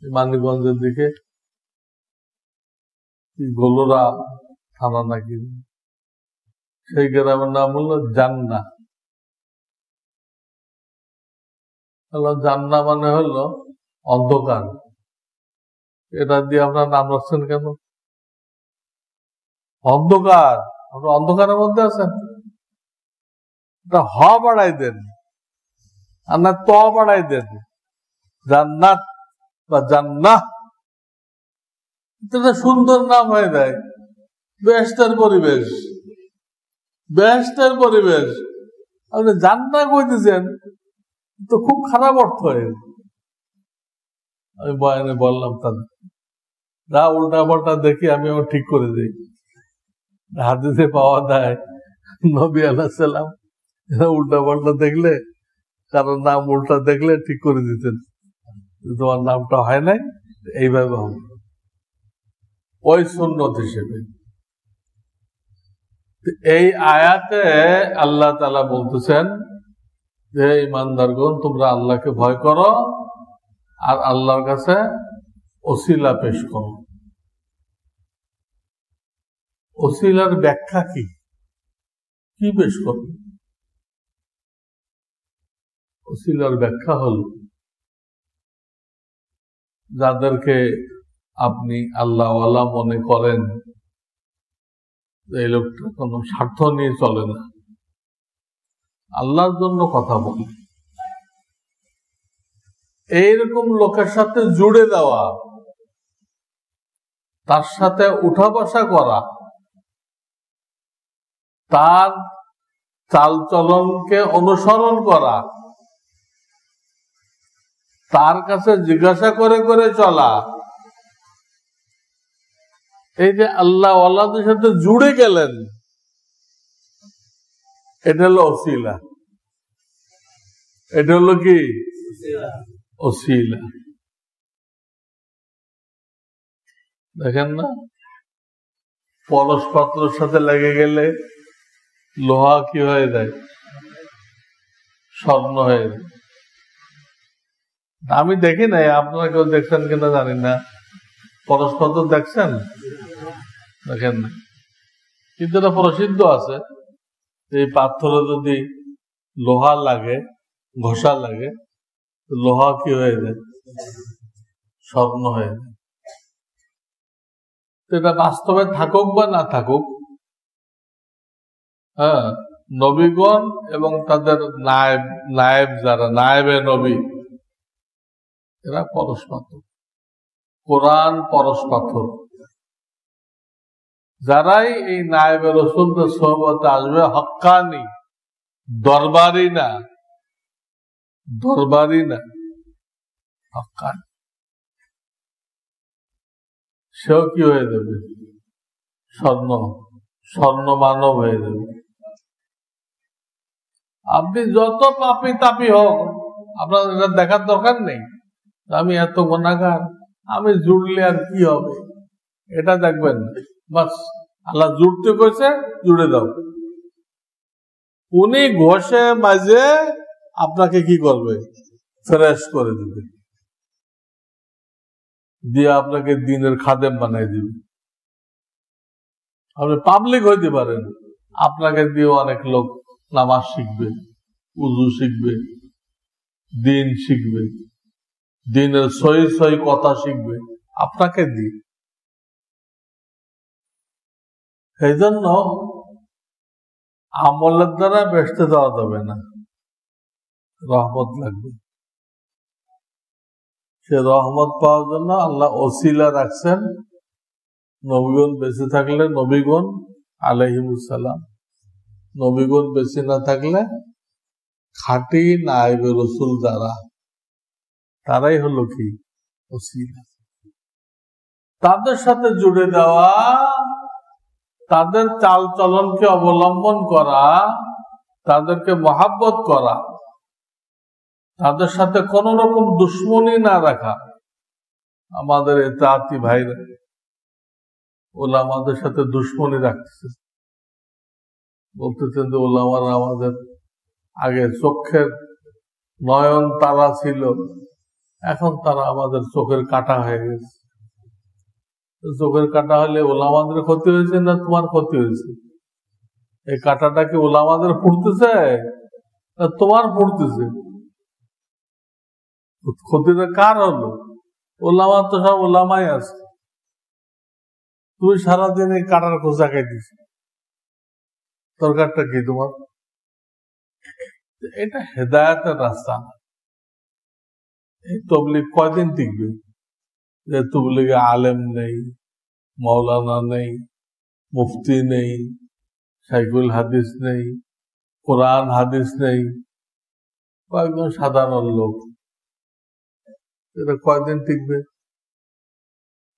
মানিকগঞ্জের দিকে, গোলরা থানা নাকি, সেই গ্রামের নাম হলো জান্না। জান্না মানে হলো অন্ধকার। এটা দিয়ে আপনার নাম রাখছেন কেন? অন্ধকার, আপনার অন্ধকারের মধ্যে আছেন, এটা হ বাড়াই দেন, আর না ত বাড়াই দেন, জান্নাত বা জান্নাহ। এটা সুন্দর নাম হয়ে যায়। বেহেশতের পরিবেশ, বেহেশতের পরিবেশ। আপনি জান্নাহ কইতেছেন তো খুব খারাপ অর্থ হয়ে। আমি বয়ানে বললাম তাদের, যা উল্টা পাল্টা দেখি আমি আমার ঠিক করে দিই। হাদিসে পাওয়া যায় নবী আলাইহিস সালাম উল্টা পাল্টা দেখলে, কারোর নাম উল্টা দেখলে ঠিক করে দিতেন, তোমার নামটা হয় নাই, এইভাবে হবে, ওই সুন্নত হিসেবে। এই আয়াতে আল্লাহ তাআলা বলতেছেন যে ইমানদারগণ, তোমরা আল্লাহকে ভয় করো আর আল্লাহর কাছে ওসিলা পেশ করো। ওসিলার ব্যাখ্যা কি? কি পেশ করো? ওসিলার ব্যাখ্যা হল, যাদেরকে আপনি আল্লাহওয়ালা মনে করেন, এই লোকটা কোনো স্বার্থ নিয়ে চলে না, আল্লাহর জন্য কথা বলে, এইরকম লোকের সাথে জুড়ে দেওয়া, তার সাথে উঠা বসা করা, তার চালচলনকে অনুসরণ করা, তার কাছে জিজ্ঞাসা করে করে চলা, এই যে আল্লাহ ওয়ালাদের সাথে জুড়ে গেলেন, এটা হলো ওসিলা। এটা হলো কি? ওসিলা। দেখেন না, পরশ পাত্রের সাথে লেগে গেলে লোহা কি হয়ে যায়? স্বর্ণ হয়ে যায়। আমি দেখি নাই, আপনারা কেউ দেখছেন কিনা জানি না। পরশ পাত্র দেখছেন? দেখেন না, কিন্তু এটা প্রসিদ্ধ আছে, এই পাথরে যদি লোহা লাগে, ঘষা লাগে, লোহা কি হয়ে যায়? স্বর্ণ হয়ে যায়। এটা বাস্তবে থাকুক বা না থাকুক, হ্যাঁ, নবীগণ এবং তাদের নায়েব যারা, নায়েবে নবী, এরা পরশ পাথর। কোরআন পরশ পাথর। যারাই এই নায়েবে রাসূলদের সোহবতে আসবে, হক্কানি, দরবারি না, দরবারি না, হক্কানি, সেও কি হয়ে যাবে? স্বর্ণ মানব হয়ে যাবে। আপনি যত পাপী তাপী হোক, আপনার এটা দেখার দরকার নেই আমি এত গুনাহগার, আমি জুড়লে আর কি হবে, এটা দেখবেন না। বাস আল্লাহ জুড়তে কইছে, জুড়ে দাও। উনি ঘষে মাঝে আপনাকে কি করবে? ফ্রেশ করে দিবে, দিয়ে আপনাকে দিনের খাদেম বানাই দিবে। আপনি পাবলিক হইতে পারেন, আপনাকে দিয়ে অনেক লোক নামাজ শিখবে, উযু শিখবে, দিন শিখবে, দিনের সহি সহি কথা শিখবে আপনাকে দিয়ে। সেই জন্য আমলের দ্বারা বেসতে দেওয়া যাবে না, রহমত লাগবে। সে রহমত পাওয়ার জন্য আল্লাহ ওসিলা রাখছেন নবীগণ বেঁচে থাকলে নবীগণ আলাইহিমুসসালাম, নবীগণ বেঁচে না থাকলে খাঁটি নায়েবে রসুল দ্বারা, তারাই হলো কি ওসিলা। তাদের সাথে জুড়ে দেওয়া, তাদের চাল চলনকে অবলম্বন করা, তাদেরকে মহাব্বত করা, তাদের সাথে কোন রকম দুশ্মনী না রাখা। আমাদের ইতাআতি ভাইরা ওলামাদের সাথে দুশ্মনী রাখতেছে, বলতেছেন যে ওলামারা আমাদের আগে চোখের নয়ন তারা ছিল, এখন তারা আমাদের চোখের কাঁটা হয়ে গেছে। চোখের কাঁটা হলে ওলামাদের ক্ষতি হয়েছে না তোমার ক্ষতি হয়েছে? এই কাঁটাটা কি ওলামাদের ফুটতেছে না তোমার ফুটতেছে? ক্ষতিটা কার হলো? ওলামা তো সব ওলামাই আছে, তুমি সারাদিন এই কাঁটার খোঁজা খাইতেছ, দরকারটা কি তোমার? এটা হেদায়েতের রাস্তা না। এই তবলিগ কয়দিন টিকবে? যে তবলিগে আলেম নেই, মাওলানা নেই, মুফতি নেই, শাইখুল হাদিস নেই, কোরআন হাদিস নেই, কয়েকজন সাধারণ লোক, এটা কয়দিন টিকবে?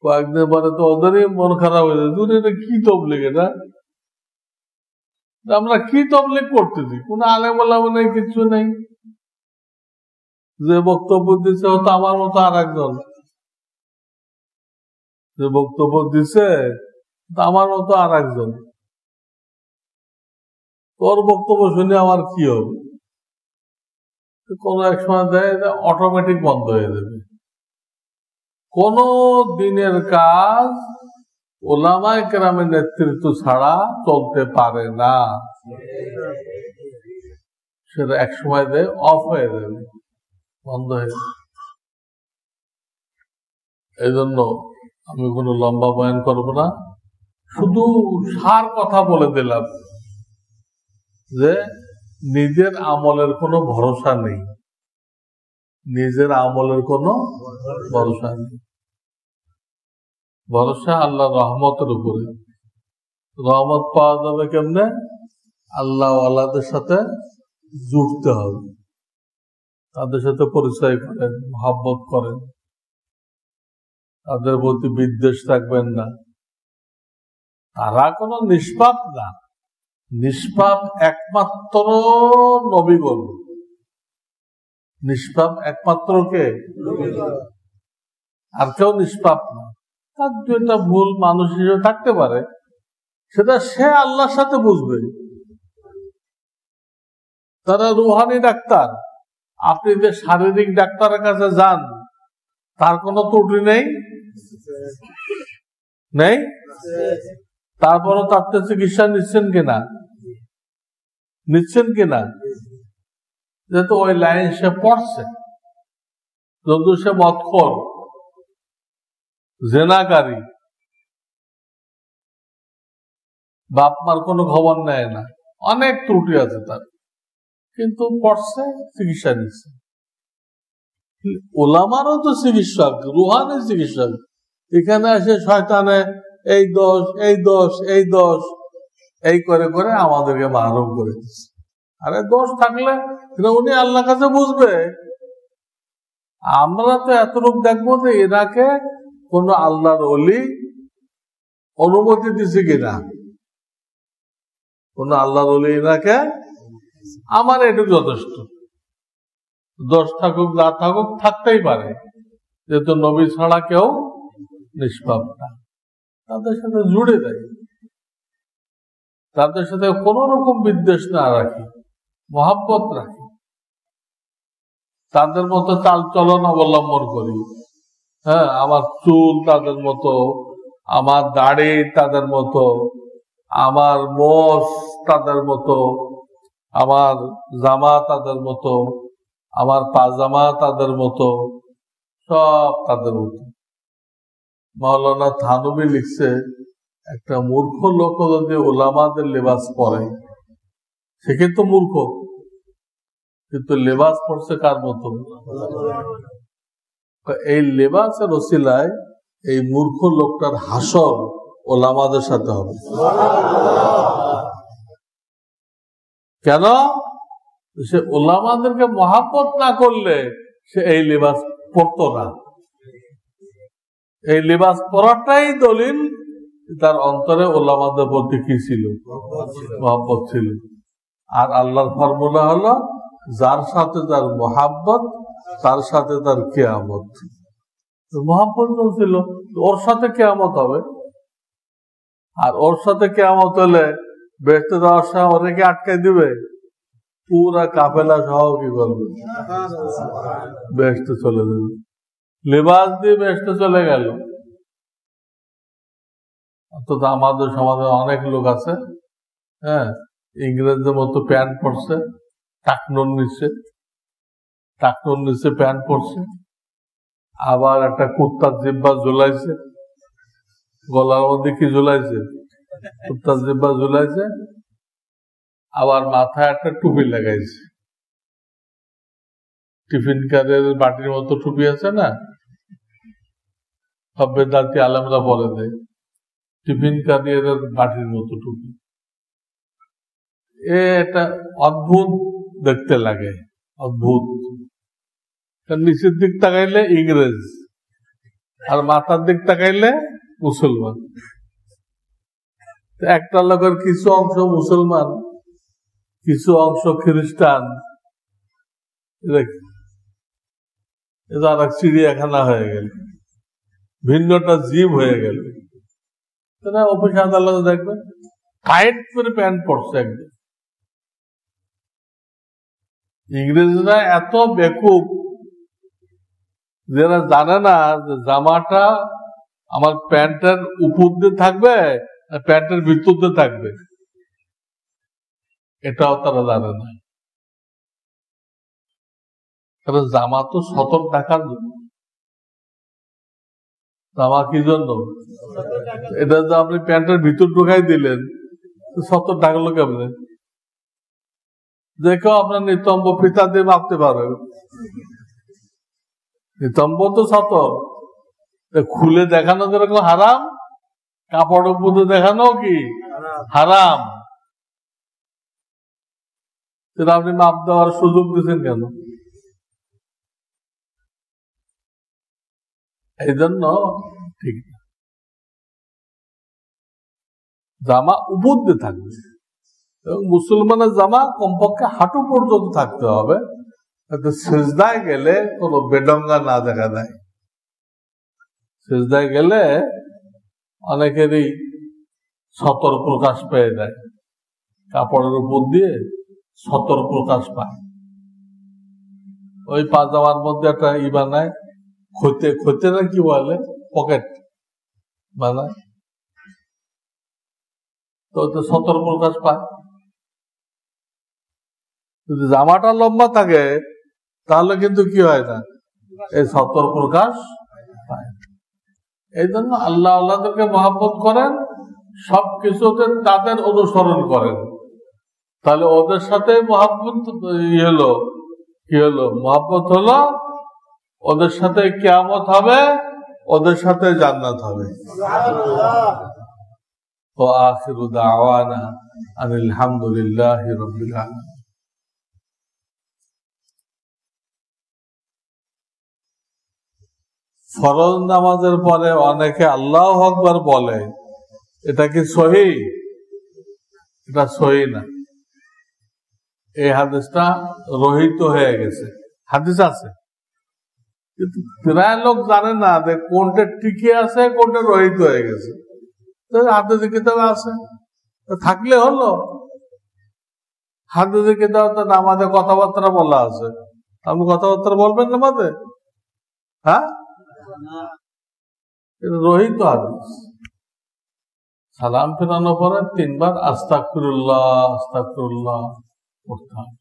কয়েকদিন পরে তো ওদেরই মন খারাপ হয়ে যায়, দুটো এটা কি তবলিগ, এটা আমরা কি তবলিগ করতেছি? কোন আলেম ওলামা নেই, কিছু নেই। যে বক্তব্য দিচ্ছে হয়তো আমার মতো আর একজন, যে বক্তব্য দিচ্ছে আমার মতো আর একজন, তোর বক্তব্য শুনে আমার কি হবে? কোন এক সময় দেয় অটোমেটিক বন্ধ হয়ে যাবে। কোন দিনের কাজ ওলামায়ে কেরামের নেতৃত্ব ছাড়া চলতে পারে না, সেটা এক সময় দেয় অফ হয়ে যাবে, বন্ধ হয়ে যাবে। এই জন্য আমি কোনো লম্বা বয়ান করব না, শুধু সার কথা বলে দিলাম যে নিজের আমলের কোনো ভরসা নেই, নিজের আমলের কোনো ভরসা নেই। ভরসা আল্লাহর রহমতের উপরে। রহমত পাওয়া যাবে কেমনে? আল্লাহ ওয়ালাদের সাথে জুড়তে হবে, তাদের সাথে পরিচয় করেন, মহব্বত করেন, তাদের প্রতি বিদ্বেষ রাখবেন না। তারা কোনো নিষ্পাপ না, নিষ্পাপ একমাত্র নবীগণ। নিষ্পাপ একমাত্র কে? আর কেউ নিষ্পাপ না। তার দুইটা ভুল মানুষ হিসেবে থাকতে পারে, সেটা সে আল্লাহর সাথে বুঝবে। তারা রুহানি ডাক্তার, আপনি যে শারীরিক ডাক্তারের কাছে যান তার কোনো ত্রুটি নেই, নেই? তারপরও তার চিকিৎসা নিচ্ছেন কিনা? নিচ্ছেন কিনা? যেহেতু ওই লাইন সে পড়ছে, যদি সে মদখোর, জেনাকারী, বাপ মার কোনো খবর নেয় না, অনেক ত্রুটি আছে তার, কিন্তু পড়ছে, চিকিৎসা নিচ্ছে। ওলামারও তো চিকিৎসক, রুহানি চিকিৎসক। এখানে এসে শয়তানে এই দোষ, এই দোষ, এই দোষ, এই করে করে আমাদেরকে মাহরুম করে দিচ্ছে। আরে দোষ থাকলে উনি আল্লাহর কাছে বুঝবে। আমরা তো এতটুকু দেখবো যে এনাকে কোন আল্লাহর ওলি অনুমতি দিছে কিনা, কোন আল্লাহর ওলি এনাকে, আমার এটুকু যথেষ্ট। দোষ থাকুক যা থাকুক, থাকতেই পারে, যেহেতু নবী ছাড়া কেউ নিষ্পাপ না। তাদের সাথে জুড়ে দেয়, তাদের সাথে কোন রকম বিদ্বেষ না রাখি, মহব্বত রাখি। তাদের মতো চাল চলন অবলম্বন করি। হ্যাঁ, আমার চুল তাদের মতো, আমার দাড়ি তাদের মতো, আমার মোষ তাদের মতো, আমার জামা তাদের মতো, আমার পাজামা তাদের মতো, সব তাদের মতো। মাওলানা থানবী লিখছে, একটা মূর্খ লোক যদি ওলামাদের লেবাস পরে সে কিন্তু মূর্খ, কিন্তু লেবাস পড়ছে কার মতো? এই লেবাসের ওসিলায় এই মূর্খ লোকটার হাসর ওলামাদের সাথে হবে। কেন? সে ওলামাদেরকে মহাব্বত না করলে সে এই লেবাস পরতো না। এই লেবাস পরাটাই দলিল তার অন্তরে ওলামাদের প্রতি কি ছিল? মহাব্বত ছিল। আর আল্লাহর ফর্মুলা হলো, যার সাথে যার মহাব্বত তার সাথে তার কিয়ামত। মহাব্বত ছিল, ওর সাথে কিয়ামত হবে। আর ওর সাথে কিয়ামত হলে বেহেশতে যাওয়ার সময় ওদেরকে আটকাই দিবে? পুরা কাফেলা সহ কি করবে? বেহেশতে চলে যাবে। লেবাস দিয়ে বেহেশতে চলে গেল। অন্তত আমাদের সমাজে অনেক লোক আছে, হ্যাঁ, ইংরেজদের মতো প্যান্ট পরছে, টাকনুর নিচে প্যান্ট পরছে, আবার একটা কুত্তার জিব্বা ঝুলাইছে, গলার মধ্যে কি ঝুলাইছে? কুত্তার জিব্বা ঝুলাইছে, আবার মাথায় একটা টুপি লাগাইছে, টিফিন কারের বাটির মতো টুপি আছে না, সব বেদাতি আলেমরা বলে দেয় টিফিন কারের বাটির মতো টুপি। এটা অদ্ভুত দেখতে লাগে, অদ্ভুত। নিচের দিক তাকাইলে ইংরেজ, আর মাথার দিক তাকাইলে মুসলমান। একটা লোকের কিছু অংশ মুসলমান, কিছু অংশ খ্রিস্টান, এটা আর এক চিড়িয়াখানা হয়ে গেল, ভিন্নটা জীব হয়ে গেল। অফিস আদালতে দেখবেন টাইট করে প্যান্ট পরছে একদম। ইংরেজরা এত বেকুব, যারা জানে না যে জামাটা আমার প্যান্টের উপর দিয়ে থাকবে, প্যান্টের ভিতর দিয়ে থাকবে, এটাও তারা জানে না। কারণ জামা তো সতর্ক ঢাকার জন্য। জামা কি জন্য? এটা যে আপনি প্যান্টের ভিতর ঢুকাই দিলেন, সতর্ক ঢাকলো কেমনে? দেখো আপনার নিতম্ব ফিতা দিয়ে মাপতে পারে, নিতম্ব তো সতর্ক। খুলে দেখানো যেরকম হারাম, কাপড়ের মধ্যে দেখানো কি হারাম। সেটা আপনি মাপ দেওয়ার সুযোগ দিচ্ছেন কেন? এই জন্য ঠিক না, জামা উপর দিয়ে থাকবে, এবং মুসলমানের জামা কমপক্ষে হাঁটু পর্যন্ত থাকতে হবে, সেজদায় গেলে কোনো বেডঙ্গা না দেখা দেয়। সেজদায় গেলে অনেকেরই সতর প্রকাশ পেয়ে যায়, কাপড়ের উপর দিয়ে সতর প্রকাশ পায়। ওই পাজামার মধ্যে একটা বানায়, খইতে না কি বলে, পকেট বানায়, তো ওতে সতর প্রকাশ পায়। যদি জামাটা লম্বা থাকে তাহলে কিন্তু কি হয় না, এই সতর প্রকাশ পায়। এই জন্য আল্লাহ আল্লাহদেরকে মহাব্বত করেন, সবকিছুতে তাদের অনুসরণ করেন, তাহলে ওদের সাথে মহাব্বত কি হলো মহাব্বত হলো, ওদের সাথে কিয়ামত হবে, ওদের সাথে জান্নাত হবে। ওয়া আখিরু দাওয়ানা আনিল হামদুলিল্লাহি রাব্বিল আলামিন। ফরজ নামাজের পরে অনেকে আল্লাহু আকবার বলে, এটা কি সহিহ? এটা সহিহ না। এই হাদিসটা রহিত হয়ে গেছে। হাদিস আছে, কিন্তু প্রায় লোক জানে না যে কোনটা টিকে আছে, কোনটা রহিত হয়ে গেছে। হাদিসে কিতাবে আছে, থাকলে হলো। হাদিসে কিতাবে তো নামাজে কথাবার্তা বলা আছে, আপনি কথাবার্তা বলবেন না মাঝে? হ্যাঁ, রহিত হাদিস। সালাম ফেরানোর পরে 3 বার আস্তাগফিরুল্লাহ আস্তাগফিরুল্লাহ পড়তে হবে।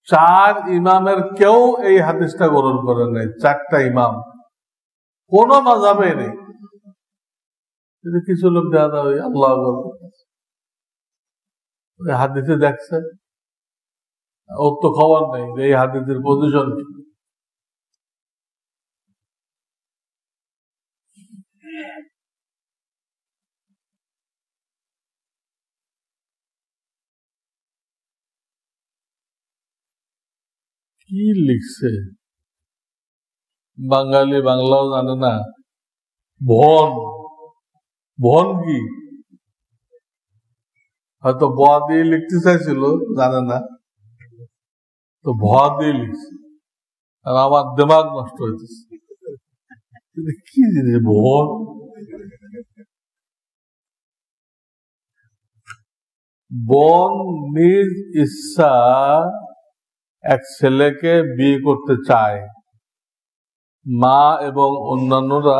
4 ইমামের কেউ এই হাদিসটা গ্রহণ করে নাই। 4টা ইমাম, কোন মাযহাবে নেই। কিন্তু কিছু লোক দেখা ওই আল্লাহ ওই হাদিসে দেখছে, ওর তো খবর নেই যে এই হাদিসের পজিশন কি লিখছে। বাঙালি বাংলাও জানে না। ভন, ভন কি? হয়তো ব দিয়ে লিখতে চাইছিল, জানে না তো ভ দিয়ে লিখছে। আর আমার দিমাগ নষ্ট হইতেছে, কি জিনিস ভন? বোন নিজ ইচ্ছা এক ছেলেকে বিয়ে করতে চায়, মা এবং অন্যান্যরা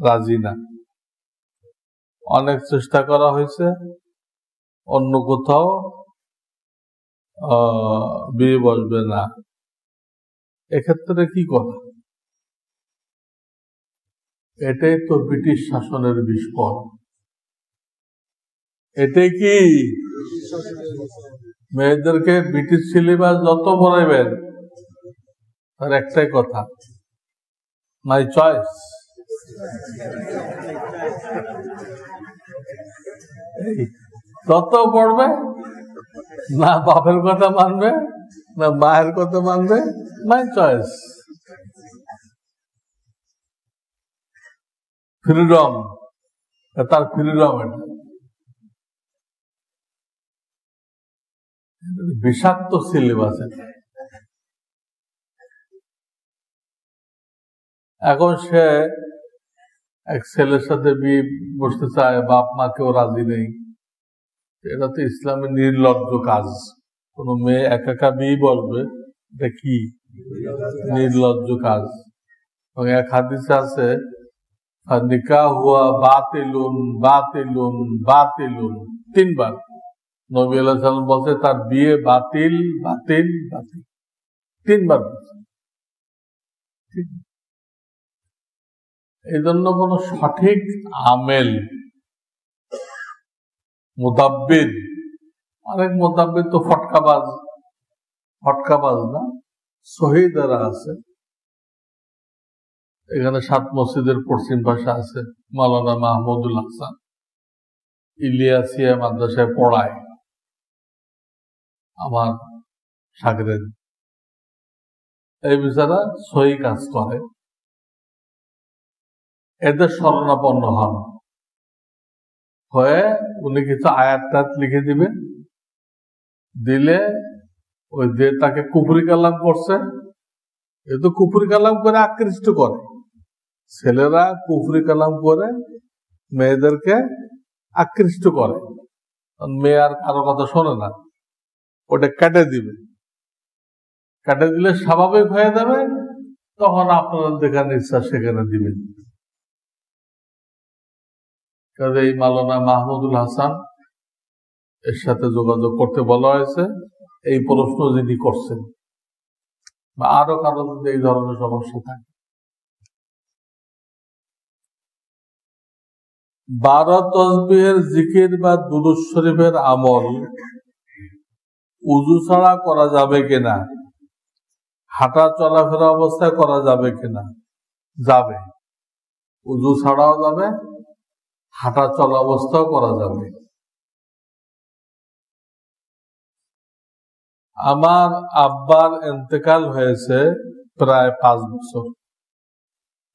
রাজি না। অনেক চেষ্টা করা হয়েছে, অন্য কোথাও বিয়ে বসবে না। এক্ষেত্রে কি করা? এটাই তো ব্রিটিশ শাসনের বিস্ফোরণ। এটাই কি মেয়েদেরকে ব্রিটিশ সিলেবাস যত পড়াইবেন, তার একটাই কথা, মাই চয়েস। তত পড়বে না, বাপের কথা মানবে না মায়ের কথা মানবে, মাই চয়েস। ফ্রিডম, তার ফ্রিডম। এটা বিষাক্ত সিলেবাস। এখন সে এক ছেলের সাথে বিয়ে বসতে চায়, বাপ মা কেউ রাজি নেই। এটা তো ইসলামের নির্লজ্জ কাজ। কোন মেয়ে একা একা বিয়ে বসবে, এটা কি নির্লজ্জ কাজ। এবং এক হাদিসে আছে, নিকাহ হুয়া বাতিলুন বাতিলুন বাতিলুন, 3 বার নবী আলাইহিস সালাম বলছে তার বিয়ে বাতিল বাতিল বাতিল, 3 বার বলছে। এই জন্য কোন সঠিক আমেল, মুদাব্বির, অনেক মুদাব্বির তো ফটকাবাজ, ফটকাবাজ না, সহি দ্বারা আছে। এখানে 7 মসজিদের পশ্চিম পাশে আছে মাওলানা মাহমুদুল হাসান, ইলিয়াসিয়া মাদ্রাসায় পড়ায়, আমার শাগরেদ। এই বিচারা সহি কাজ করে, এদের শরণাপন্ন হন হয়ে উনি কিছু আয়াত লিখে দিবেন, দিলে ওই যে তাকে কুফরি কালাম করছে, এ তো কুফরি কালাম করে আকৃষ্ট করে। ছেলেরা কুফরি কালাম করে মেয়েদেরকে আকৃষ্ট করে, মেয়ে আর কারো কথা শোনে না, ওটা কেটে দিবে। কেটে দিলে স্বাভাবিক হয়ে যাবে, তখন আপনারা যেখানে ইচ্ছা সেখানে দিবেন। এই মাওলানা মাহমুদুল হাসান এর সাথে যোগাযোগ করতে বলা হয়েছে। এই প্রশ্ন যিনি করছেন বা আরো কারো যদি এই ধরনের সমস্যা থাকে, 12 তসবিহের জিকির বা দুরূদ শরীফের আমল উযু ছাড়া করা যাবে কিনা, হাঁটা চলাফেরা অবস্থায় করা যাবে কিনা? যাবে, উযু ছাড়াও যাবে, হাঁটা চলা অবস্থাও করা যাবে। আমার আব্বার ইন্তেকাল হয়েছে প্রায় 5 বছর।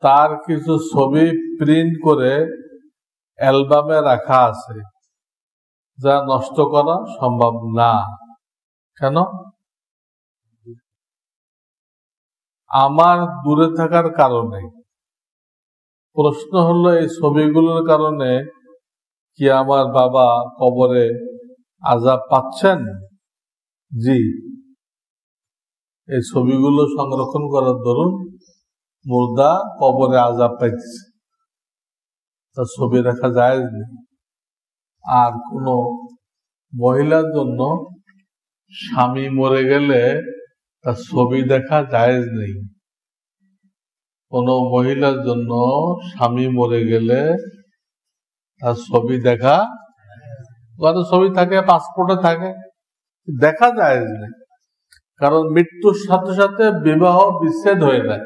তার কিছু ছবি প্রিন্ট করে অ্যালবামে রাখা আছে, যা নষ্ট করা সম্ভব না। কেন? আমার দূরে থাকার কারণে। প্রশ্ন হলো, এই ছবিগুলোর কারণে কি আমার বাবা কবরে আযাব পাচ্ছেন? জি। এই ছবিগুলো সংরক্ষণ করার দরুন মুর্দা কবরে আযাব পাইতেছে, তার ছবি রাখা জায়েজ নেই। আর কোন মহিলার জন্য স্বামী মরে গেলে তার ছবি দেখা জায়েজ নেই। কোন মহিলার জন্য স্বামী মরে গেলে তার ছবি দেখা, কত ছবি থাকে, পাসপোর্টে থাকে, দেখা জায়েজ নেই। কারণ মৃত্যুর সাথে সাথে বিবাহ বিচ্ছেদ হয়ে যায়।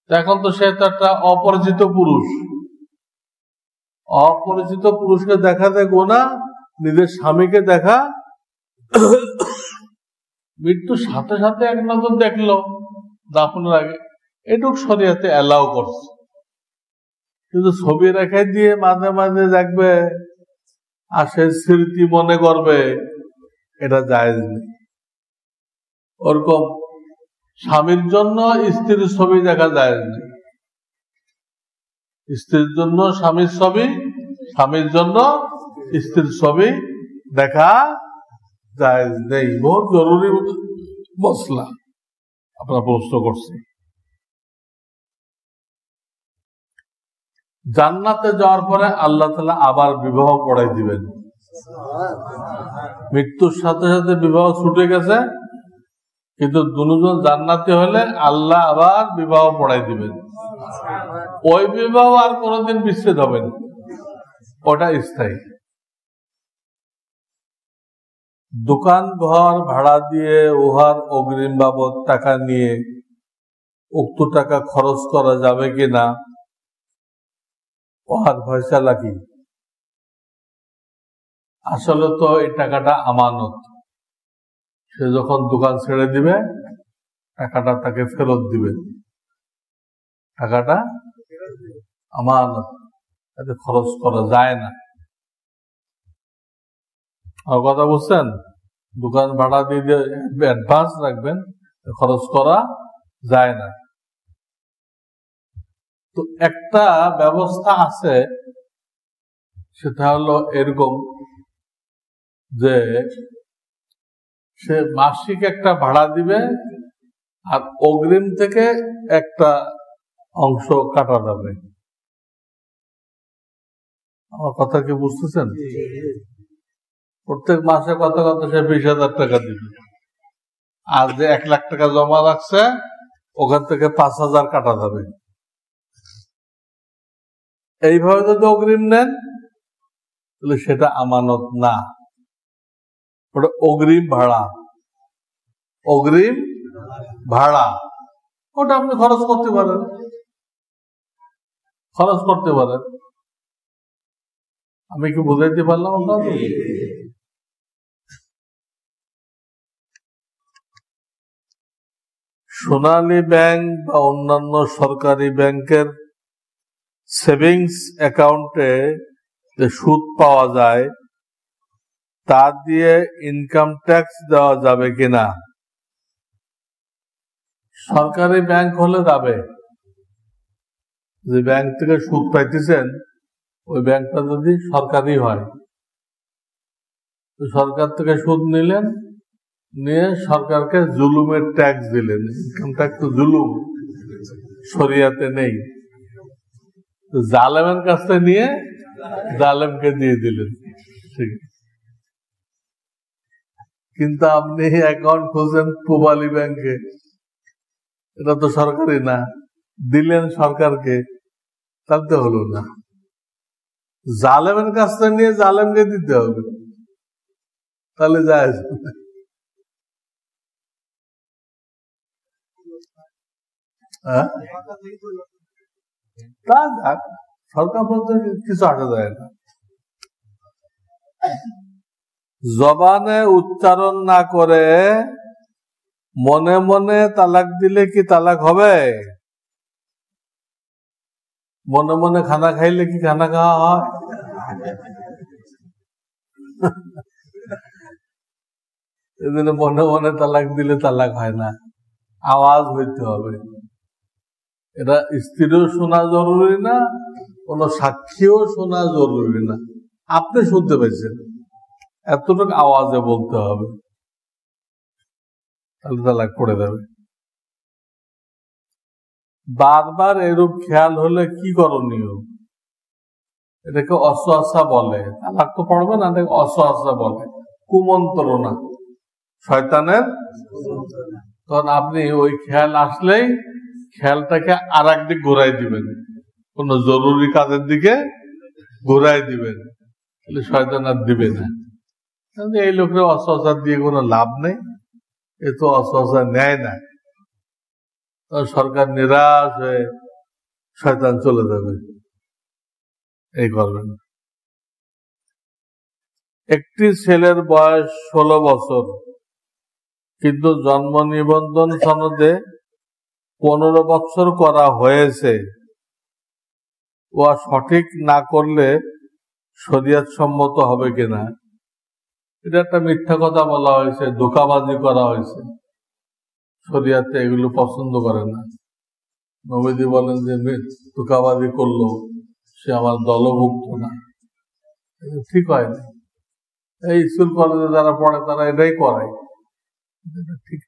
এখন তো সে তো একটা অপরিচিত পুরুষ, অপরিচিত পুরুষকে দেখা যায় গোনা, নিজের স্বামীকে দেখা মৃত্যুর সাথে সাথে এক নজর দেখলো দাফনের আগে, এটুক শরীয়তে অ্যালাউ করছে। কিন্তু ছবি রেখে দিয়ে মাঝে মাঝে দেখবে আর সে স্মৃতি মনে করবে, এটা জায়েজ নেই। ওরকম স্বামীর জন্য স্ত্রীর ছবি দেখা জায়েজ নেই, স্ত্রীর জন্য স্বামীর ছবি, স্বামীর জন্য স্ত্রীর ছবি দেখা জায়েজ নেই। বহুত জরুরি মসলা আপনারা প্রশ্ন করছেন। জান্নাতে যাওয়ার পরে আল্লাহ তাআলা আবার বিবাহ পড়াই দিবেন। মৃত্যুর সাথে সাথে বিবাহ ছুটে গেছে, কিন্তু দুজন জান্নাতি হলে আল্লাহ আবার বিবাহ পড়াই দিবেন। ওই বিবাহ আর কোনদিন বিচ্ছেদ হবে না, ওটা স্থায়ী। দোকান ঘর ভাড়া দিয়ে উহার অগ্রিম বাবদ টাকা নিয়ে উক্ত টাকা খরচ করা যাবে কিনা, উহার ফয়সালা কি? আসলে তো এই টাকাটা আমানত, সে যখন দোকান ছেড়ে দিবে টাকাটা তাকে ফেরত দিবে। টাকাটা আমানত, এতে খরচ করা যায় না। আর কথা বুঝছেন? দোকান ভাড়া দিয়ে অ্যাডভান্স রাখবেন, খরচ করা যায় না। তো একটা ব্যবস্থা আছে, সেটা হলো এরকম যে সে মাসিক একটা ভাড়া দিবে আর অগ্রিম থেকে একটা অংশ কাটা যাবে। আমার কথা কি বুঝতেছেন? প্রত্যেক মাসে কত কত সে 20,000 টাকা দিবে, আর যে 1 লাখ টাকা জমা রাখছে ওখান থেকে 5,000 কাটা যাবে। এইভাবে যদি অগ্রিম নেন তাহলে সেটা আমানত না, ওটা অগ্রিম ভাড়া। অগ্রিম ভাড়া ওটা আপনি খরচ করতে পারেন, খরচ করতে পারেন। আমি কি বুঝাইতে পারলাম আপনাদের? সোনালী ব্যাংক বা অন্যান্য সরকারি ব্যাংকের সেভিংস অ্যাকাউন্টে যে সুদ পাওয়া যায় তা দিয়ে ইনকাম ট্যাক্স দেওয়া যাবে কিনা? সরকারি ব্যাংক হলে যাবে। যে ব্যাংক থেকে সুদ পাইতেছেন ওই ব্যাংকটা যদি সরকারি হয়, তো সরকার থেকে সুদ নিলেন, নিয়ে সরকারকে জুলুমের ট্যাক্স দিলেন। ইনকাম ট্যাক্স তো জুলুম, শরিয়াতে নেই। জালেমের কাছ থেকে নিয়ে জালেমকে দিয়ে দিলেন, ঠিক। কিন্তু আপনি অ্যাকাউন্ট খুঁজছেন পূবালী ব্যাংকে, এটা তো সরকারি না, দিলেন সরকারকে, তাহলে তো হলো না। জালেমের কাছ থেকে নিয়ে জালেমকে দিতে হবে, তাহলে যায়। তা যাক, সরকার বলতে কিছু আসা যায় না। জবানে উচ্চারণ না করে মনে মনে তালাক দিলে কি তালাক হবে? মনে মনে খানা খাইলে কি খানা খাওয়া হয়? এজন্য মনে মনে তালাক দিলে তালাক হয় না, আওয়াজ হইতে হবে। এটা স্ত্রীও শোনা জরুরি না, কোন সাক্ষীও শোনা জরুরি না, আপনি শুনতে পাইছেন, এতটুকু আওয়াজে বলতে হবে। তাহলে তালাক পড়ে যাবে। বারবার এরূপ খেয়াল হলে কি করণীয়? এটাকে অসওয়াসা বলে। তালাক তো পড়বে না, এটাকে অসওয়াসা বলে, কুমন্ত্রণা, শয়তানের। তখন আপনি ওই খেয়াল আসলেই খেয়ালটাকে আর একদিক ঘোরাই দিবেন, কোন জরুরি কাজের দিকে ঘোরাই দিবেন, তাহলে শয়তান আর দিবে না। এই লোকের অসওয়াসা দিয়ে কোনো লাভ নেই, এ তো অসওয়াসা নেয় না। সরকার নিরাশ হয়ে শয়তান চলে যাবে। এই করবেন। একটি ছেলের বয়স 16 বছর, কিন্তু জন্ম নিবন্ধন সনদে 15 বছর করা হয়েছে। ও সঠিক না করলে শরিয়ত সম্মত হবে কিনা? এটা একটা মিথ্যা কথা বলা হয়েছে, ধোঁকাবাজি করা হয়েছে। শরিয়তে এগুলো পছন্দ করে না। নবীজি বলেন যে ধোঁকাবাজি করলো সে আমার দলভুক্ত না, ঠিক হয় না। এই স্কুল কলেজে যারা পড়ে তারা এটাই করায়, ঠিক।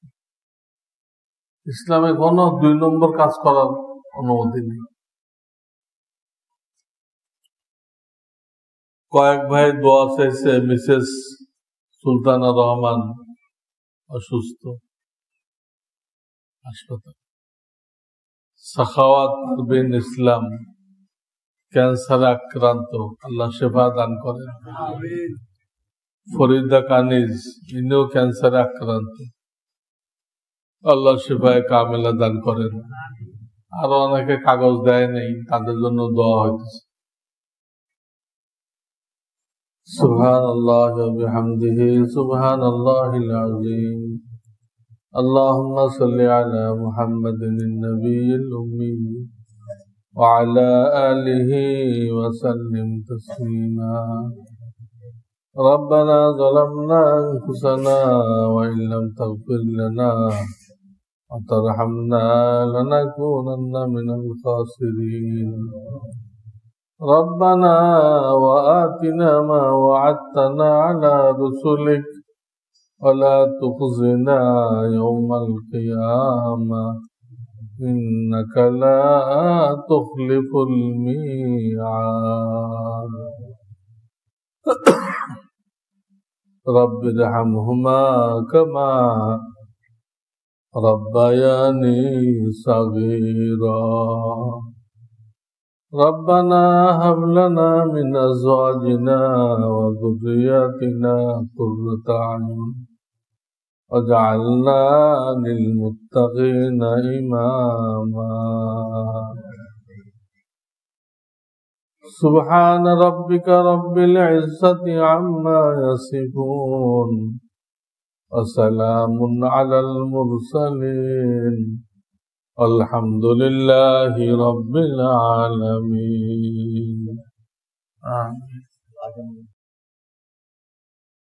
ইসলামে কোনো 2 নম্বর কাজ করার অনুমতি নেই। কয়েক ভাই দোয়া চাইছে, মিসেস সুলতানা রহমান অসুস্থ, হাসপাতাল। সাখাওয়াত বিন ইসলাম ক্যান্সারে আক্রান্ত, আল্লাহ শেফা দান করেন। ফরিদা কানিজ, ইনিও ক্যান্সারে আক্রান্ত, আল্লাহ শেফায়ে কামেলা দান করেন। আরো অনেকে কাগজ দেয় নেই, তাদের জন্য দোয়া হইতেছে। সুবহানাল্লাহি ওয়া বিহামদিহি সুবহানাল্লাহিল আযীম। اللهم صل على محمد النبي الأمي وعلى آله وسلم تسليما. ربنا ظلمنا أنفسنا وإن لم تغفر لنا وترحمنا لنكونن من الخاسرين. ربنا وآتنا ما وعدتنا على رسلك ولا تخزنا يوم القيامة إنك لا تخلف الميعاد. رب ارحمهما كما ربياني صغيرا. ربنا هب لنا من أزواجنا وذرياتنا قرة أعين واجعلنا للمتقين إماما. سبحان ربك رب العزة عما يصفون وسلام على المرسلين الحمد لله رب العالمين. آمين.